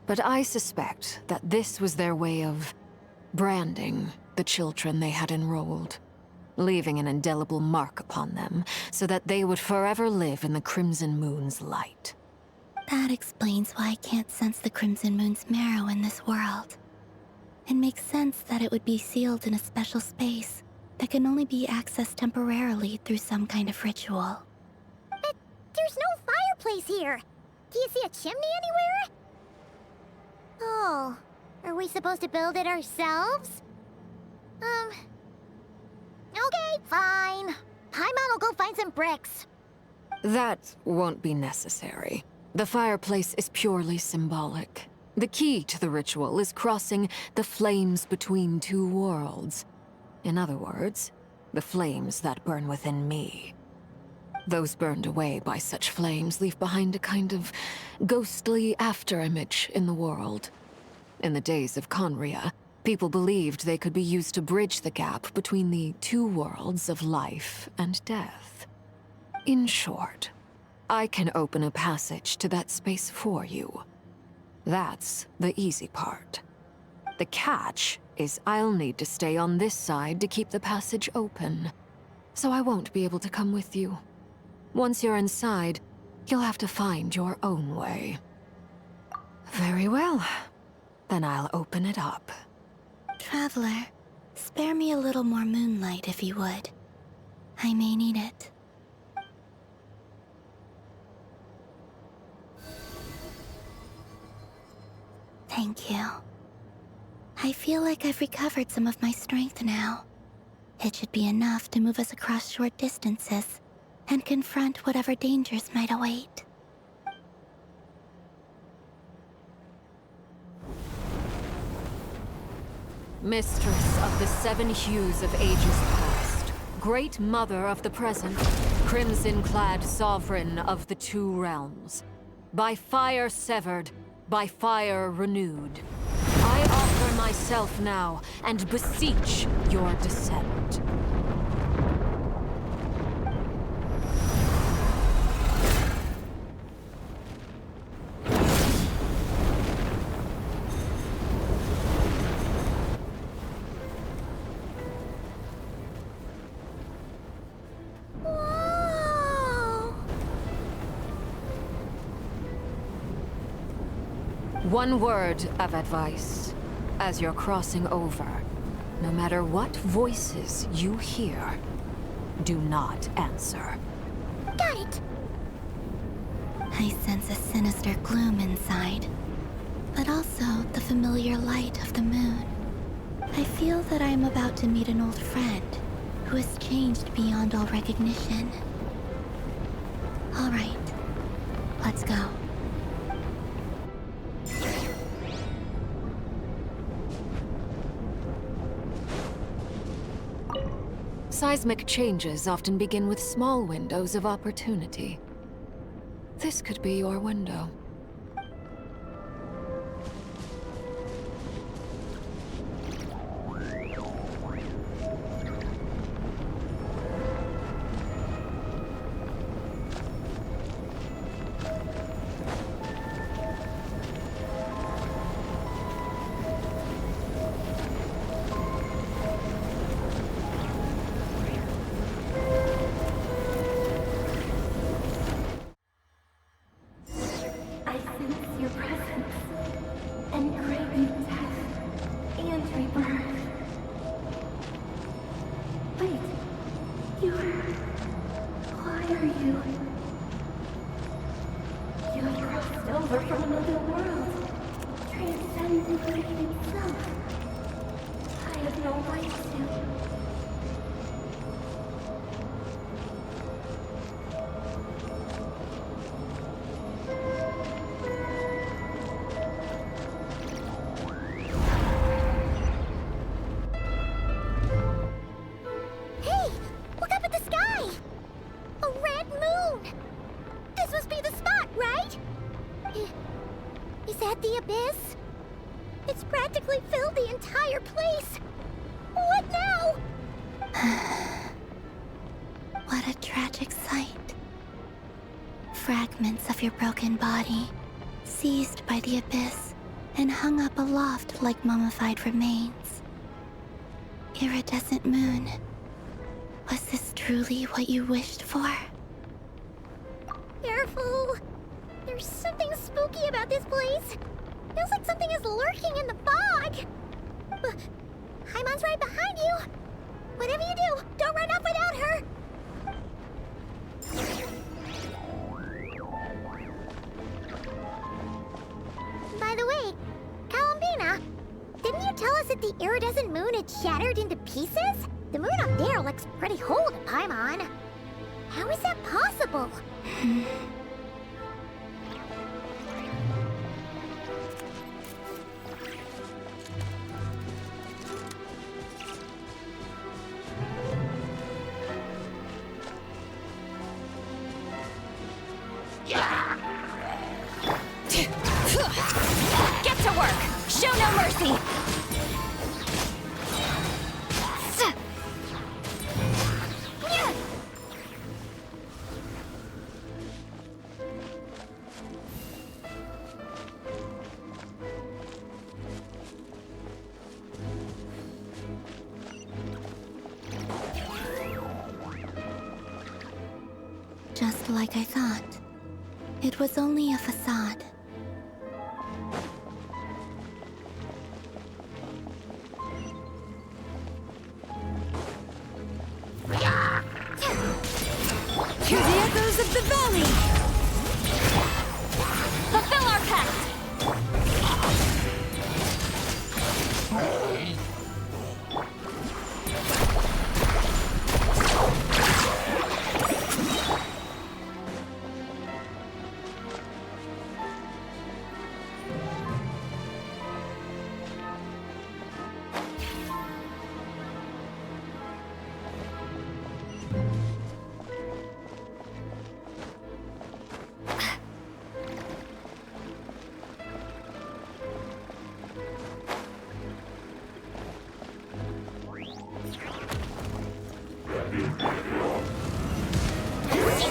but I suspect that this was their way of branding the children they had enrolled, leaving an indelible mark upon them so that they would forever live in the Crimson Moon's light. That explains why I can't sense the Crimson Moon's marrow in this world. It makes sense that it would be sealed in a special space that can only be accessed temporarily through some kind of ritual. But there's no fireplace here. Do you see a chimney anywhere? Oh, are we supposed to build it ourselves? Okay, fine. Paimon will go find some bricks. That won't be necessary. The fireplace is purely symbolic. The key to the ritual is crossing the flames between two worlds. In other words, the flames that burn within me. Those burned away by such flames leave behind a kind of ghostly afterimage in the world. In the days of Conria, people believed they could be used to bridge the gap between the two worlds of life and death. In short, I can open a passage to that space for you. That's the easy part. The catch is I'll need to stay on this side to keep the passage open, so I won't be able to come with you. Once you're inside, you'll have to find your own way. Very well. Then I'll open it up. Traveler, spare me a little more moonlight if you would. I may need it. Thank you. I feel like I've recovered some of my strength now. It should be enough to move us across short distances and confront whatever dangers might await. Mistress of the seven hues of ages past, great mother of the present, crimson-clad sovereign of the two realms, by fire severed, by fire renewed, I offer myself now and beseech your descent. One word of advice. As you're crossing over, no matter what voices you hear, do not answer. Got it! I sense a sinister gloom inside, but also the familiar light of the moon. I feel that I am about to meet an old friend who has changed beyond all recognition. All right, let's go. Seismic changes often begin with small windows of opportunity. This could be your window. I sense your presence and crave death and rebirth. Wait, why are you? You have crossed over from another world, transcending fate itself. I have no right to. Hey! Look up at the sky! A red moon! This must be the spot, right? Is that the abyss? It's practically filled the entire place! What now? What a tragic sight. Fragments of your broken body, seized by the abyss, and hung up aloft like mummified remains. Iridescent moon. Was this truly what you wished for? Careful! There's something spooky about this place. Feels like something is lurking in the fog. Haimon's right behind you. Whatever you do, don't run off without her. By the way, Columbina, didn't you tell us that the iridescent moon had shattered into pieces? The moon up there looks pretty whole to Paimon. How is that possible? Get to work! Show no mercy! Just like I thought. It was only a facade. Hear the echoes of the valley! Fulfill our pact!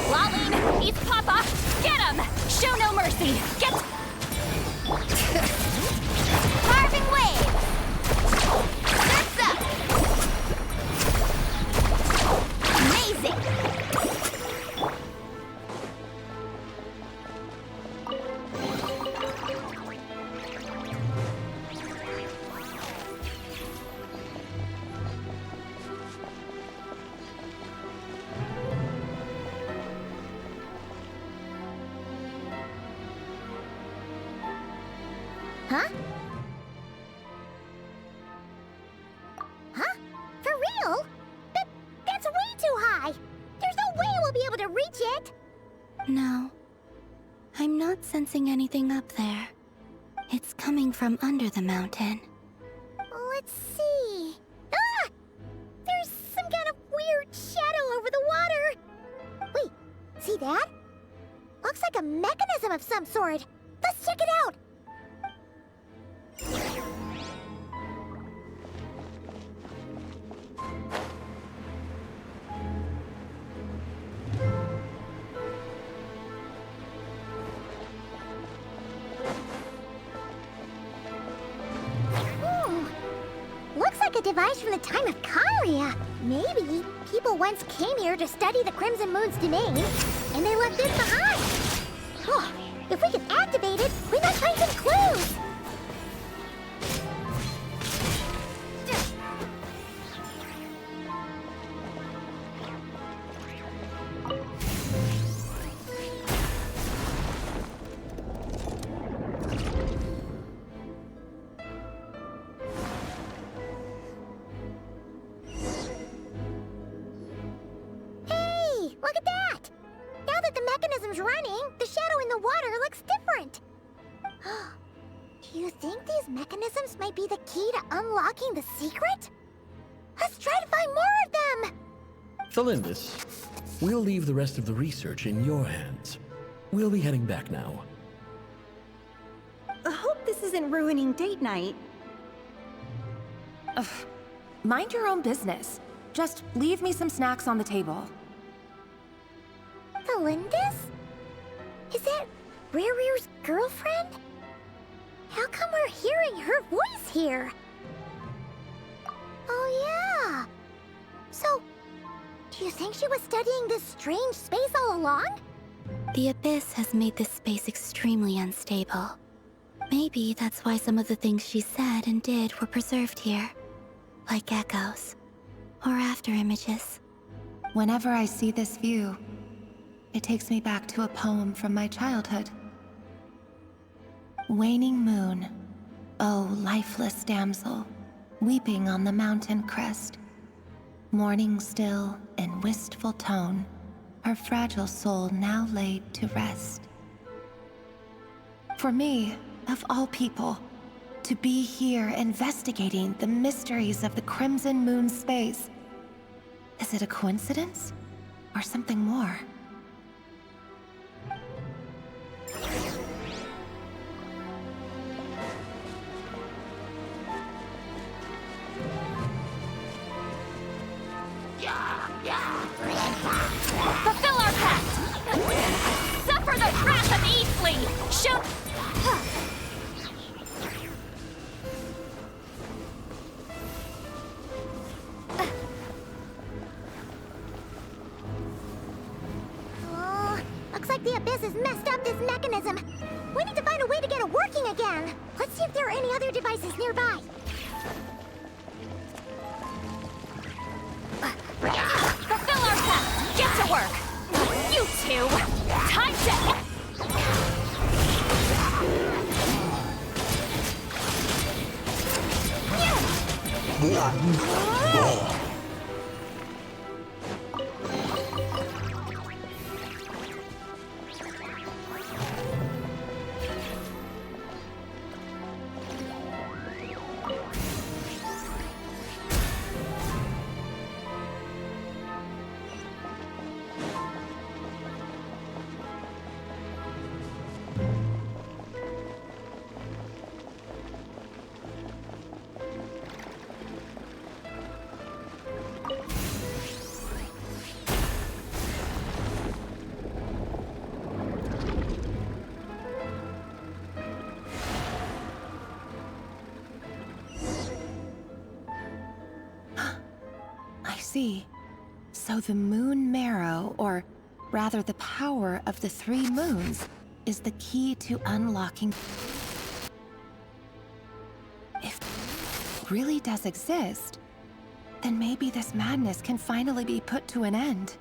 Lolline, he's Papa! Get him! Show no mercy! Get... Carving waves! Surf's up! Amazing! Huh? Huh? For real? That's way too high! There's no way we'll be able to reach it! No. I'm not sensing anything up there. It's coming from under the mountain. Let's see... Ah! There's some kind of weird mechanism of some sort. Let's check it out. Looks like a device from the time of Kalia. Maybe people once came here to study the Crimson Moon's domain, and they left this behind. Oh, if we can activate it, we might find some clues. Look at that! Now that the mechanism's running, the shadow in the water looks different. Do you think these mechanisms might be the key to unlocking the secret? Let's try to find more of them! Thalindis, we'll leave the rest of the research in your hands. We'll be heading back now. I hope this isn't ruining date night. Ugh. Mind your own business. Just leave me some snacks on the table. Thalindis? Is that Rerear's girlfriend? How come we're hearing her voice here? Oh yeah! So, do you think she was studying this strange space all along? The Abyss has made this space extremely unstable. Maybe that's why some of the things she said and did were preserved here. Like echoes. Or after images. Whenever I see this view, it takes me back to a poem from my childhood. Waning moon, oh lifeless damsel, weeping on the mountain crest. Mourning still in wistful tone, her fragile soul now laid to rest. For me, of all people, to be here investigating the mysteries of the Crimson Moon space. Is it a coincidence? Or something more? Fulfill our pact! Suffer the wrath of Eastling! Show... Oh, looks like the Abyss has messed up this mechanism. We need to find a way to get it working again. Let's see if there are any other devices nearby. Fulfill our pact! Get to work! You two! Time to... So the moon marrow, or rather the power of the 3 moons, is the key to unlocking... If it really does exist, then maybe this madness can finally be put to an end.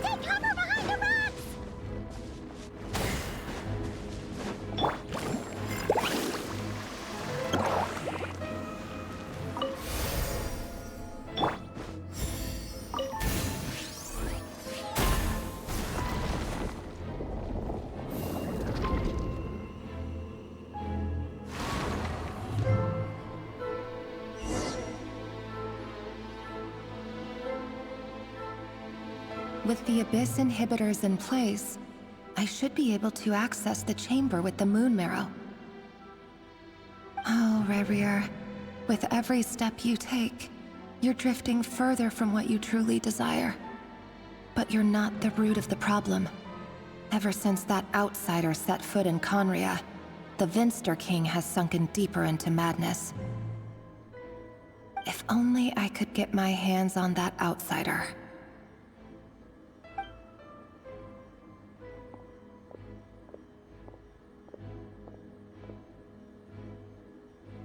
Take cover behind the rocks! With the Abyss inhibitors in place, I should be able to access the chamber with the moon marrow. Oh, Rerir, with every step you take, you're drifting further from what you truly desire. But you're not the root of the problem. Ever since that outsider set foot in Conria, the Vinster King has sunken deeper into madness. If only I could get my hands on that outsider.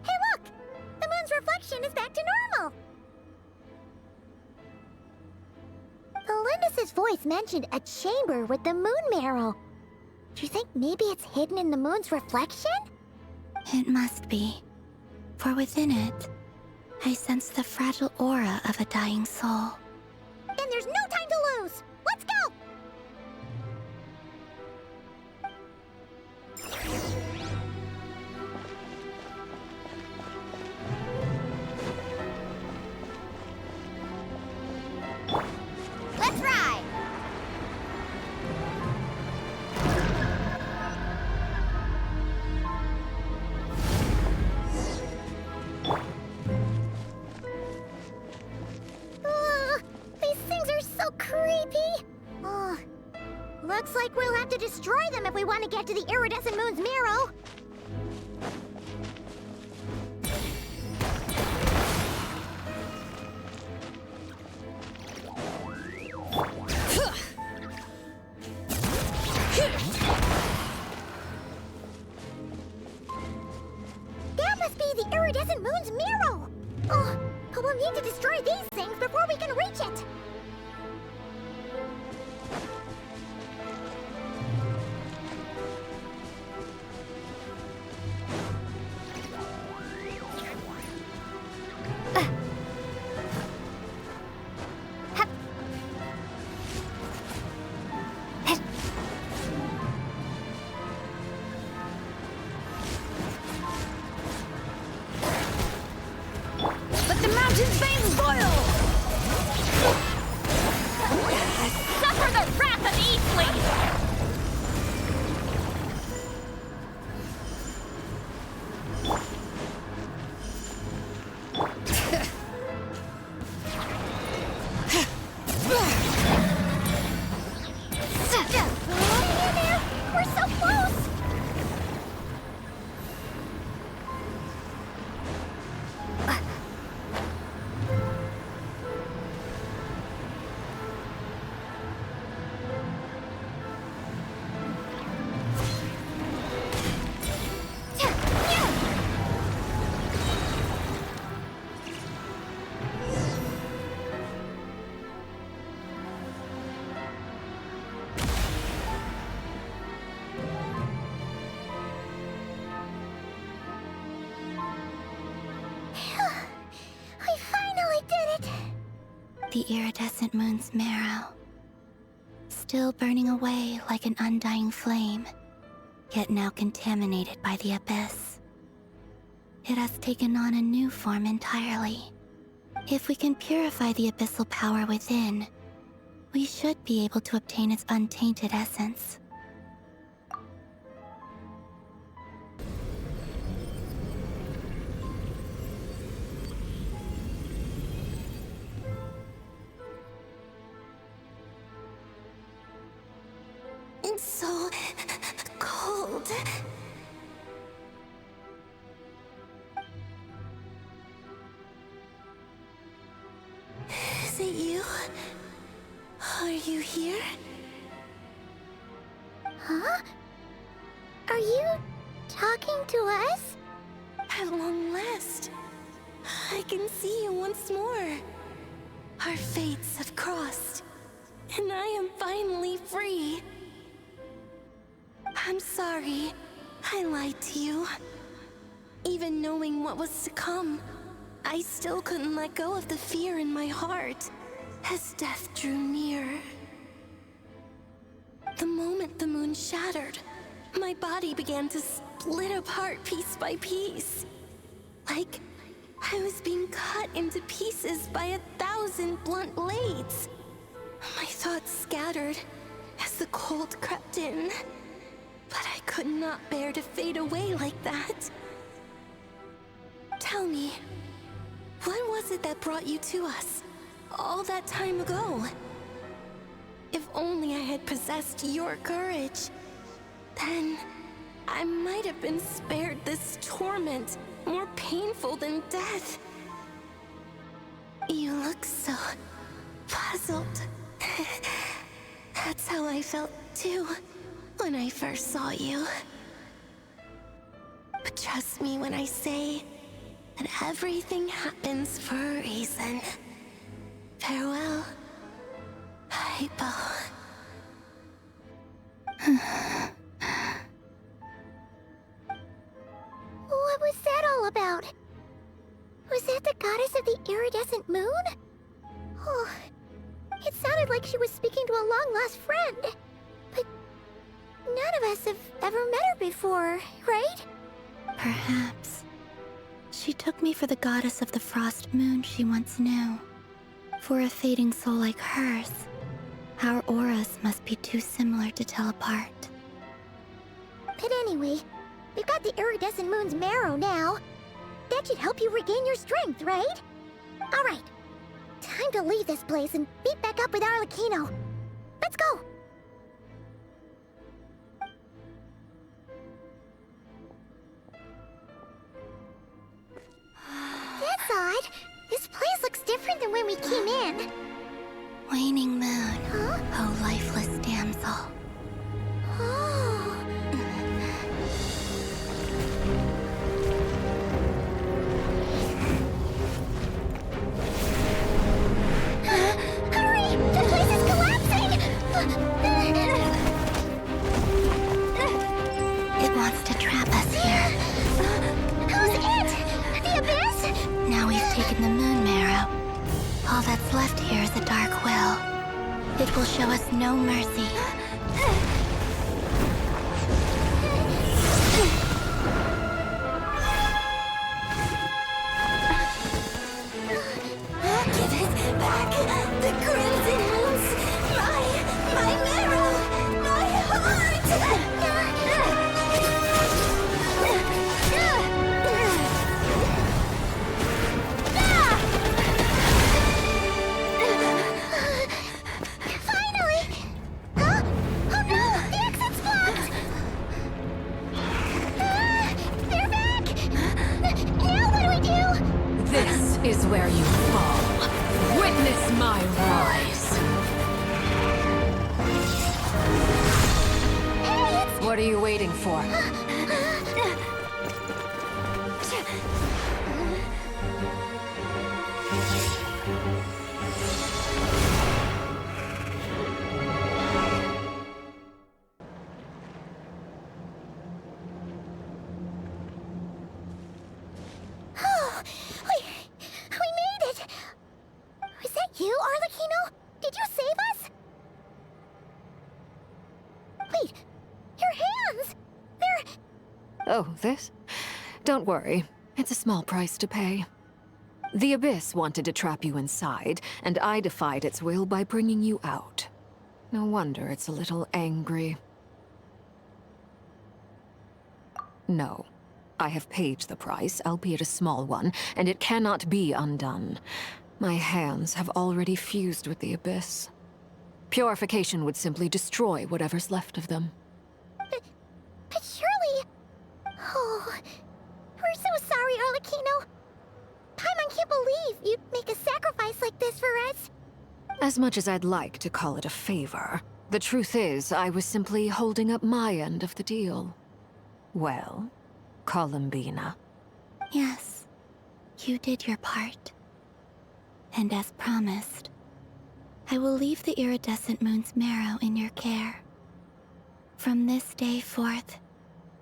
Hey look! The moon's reflection is back to normal! Olympus's voice mentioned a chamber with the moon marrow. Do you think maybe it's hidden in the moon's reflection? It must be. For within it, I sense the fragile aura of a dying soul. Then there's no time to lose! Let's go! Let's ride! These things are so creepy! Looks like we'll have to destroy them if we want to get to the iridescent moon's marrow. That must be the iridescent moon's marrow! But we'll need to destroy these things before we can reach it! Let the mountain's veins boil! Suffer the wrath of Eastleaf! We're so close! We finally did it! The iridescent moon's marrow. Still burning away like an undying flame, yet now contaminated by the abyss. It has taken on a new form entirely. If we can purify the abyssal power within, we should be able to obtain its untainted essence. It's so cold. Is it you? Are you here? Huh? Are you talking to us? At long last, I can see you once more. Our fates have crossed, and I am finally free. I'm sorry, I lied to you. Even knowing what was to come, I still couldn't let go of the fear in my heart as death drew near. The moment the moon shattered, my body began to split apart piece by piece. Like I was being cut into pieces by 1,000 blunt blades. My thoughts scattered as the cold crept in. But I could not bear to fade away like that. Tell me, what was it that brought you to us all that time ago? If only I had possessed your courage, then I might have been spared this torment more painful than death. You look so puzzled. That's how I felt too when I first saw you. But trust me when I say that everything happens for a reason. Farewell, Hypo. What was that all about? Was that the goddess of the iridescent moon? Oh, it sounded like she was speaking to a long-lost friend. But none of us have ever met her before, right? Perhaps. She took me for the goddess of the frost moon she once knew. For a fading soul like hers, our auras must be too similar to tell apart. But anyway, we've got the iridescent moon's marrow now. That should help you regain your strength, right? Alright, time to leave this place and meet back up with Arlecchino. Let's go! That's odd. This place looks different than when we came in. Waning moon, oh lifeless damsel. Oh. Hurry! The place is collapsing! It wants to trap us here. Who's it? The Abyss? Now we've taken the moon marrow. All that's left here is a dark will. It will show us no mercy. Give it back! The crimson moons! My marrow! My heart! Finally! Huh? Oh no! The exit's blocked! They're back! Now what do we do? This is where you fall. Witness my rise. What are you waiting for? Oh, we made it! Was that you, Arlecchino? Did you save us? Wait, your hands! They're... Oh, this? Don't worry. It's a small price to pay. The Abyss wanted to trap you inside, and I defied its will by bringing you out. No wonder it's a little angry. No. I have paid the price, albeit a small one, and it cannot be undone. My hands have already fused with the Abyss. Purification would simply destroy whatever's left of them. But surely... Oh, we're so sorry, Arlecchino. Paimon can't believe you'd make a sacrifice like this for us. As much as I'd like to call it a favor, the truth is I was simply holding up my end of the deal. Well, Columbina. Yes, you did your part. And as promised, I will leave the iridescent moon's marrow in your care. From this day forth,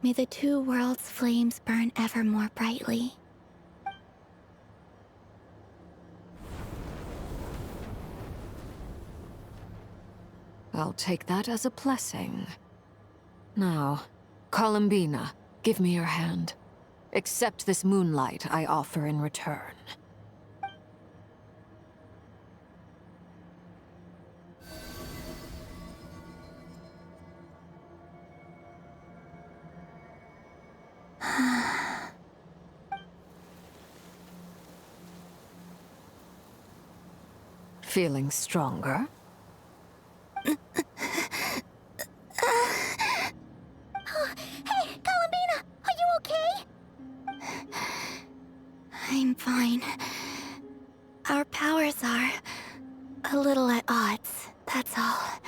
may the two worlds' flames burn ever more brightly. I'll take that as a blessing. Now, Columbina, give me your hand. Accept this moonlight I offer in return. Feeling stronger? Hey, Columbina, are you okay? I'm fine. Our powers are a little at odds, that's all.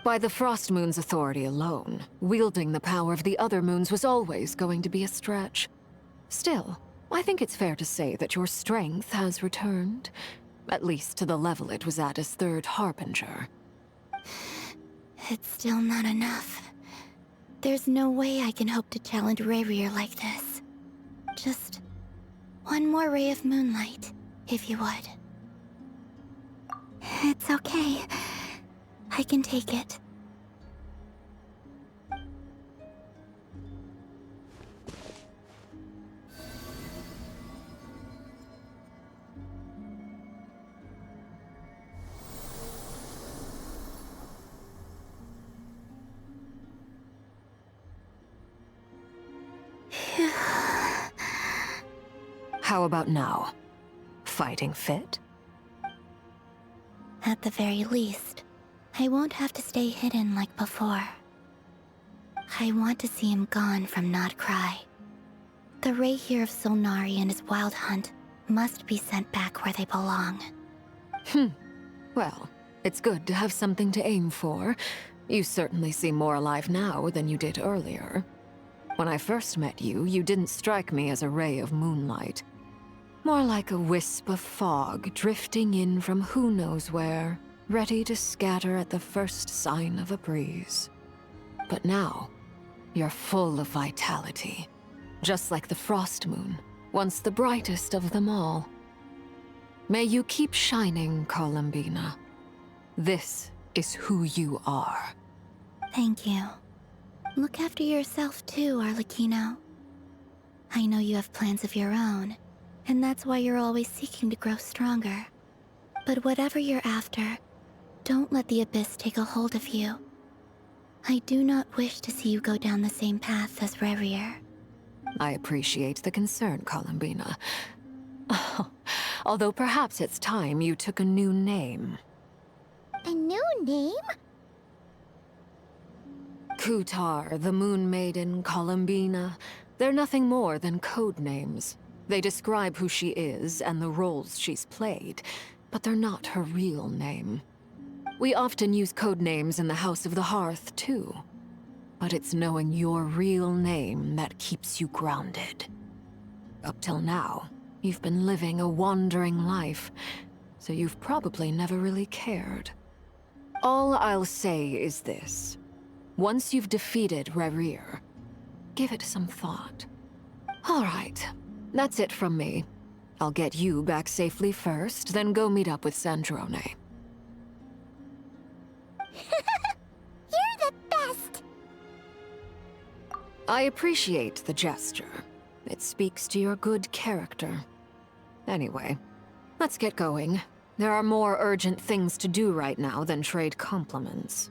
By the Frost Moon's authority alone, wielding the power of the other moons was always going to be a stretch. Still, I think it's fair to say that your strength has returned, at least to the level it was at as Third Harbinger. It's still not enough. There's no way I can hope to challenge Rayrier like this. Just one more ray of moonlight, if you would. It's okay. I can take it. How about now? Fighting fit? At the very least, I won't have to stay hidden like before. I want to see him gone from nodkrai. The Rayheer of Solnari and his wild hunt must be sent back where they belong. Well, it's good to have something to aim for. You certainly seem more alive now than you did earlier. When I first met you, you didn't strike me as a ray of moonlight. More like a wisp of fog drifting in from who knows where, ready to scatter at the first sign of a breeze. But now, you're full of vitality. Just like the Frost Moon, once the brightest of them all. May you keep shining, Columbina. This is who you are. Thank you. Look after yourself too, Arlecchino. I know you have plans of your own, and that's why you're always seeking to grow stronger. But whatever you're after, don't let the Abyss take a hold of you. I do not wish to see you go down the same path as Rayrier. I appreciate the concern, Columbina. Although perhaps it's time you took a new name. A new name? Kutar, the Moon Maiden, Columbina. They're nothing more than code names. They describe who she is and the roles she's played, but they're not her real name. We often use code names in the House of the Hearth, too. But it's knowing your real name that keeps you grounded. Up till now, you've been living a wandering life, so you've probably never really cared. All I'll say is this. Once you've defeated Rayrier, give it some thought. All right, that's it from me. I'll get you back safely first, then go meet up with Sandrone. You're the best! I appreciate the gesture. It speaks to your good character. Anyway, let's get going. There are more urgent things to do right now than trade compliments.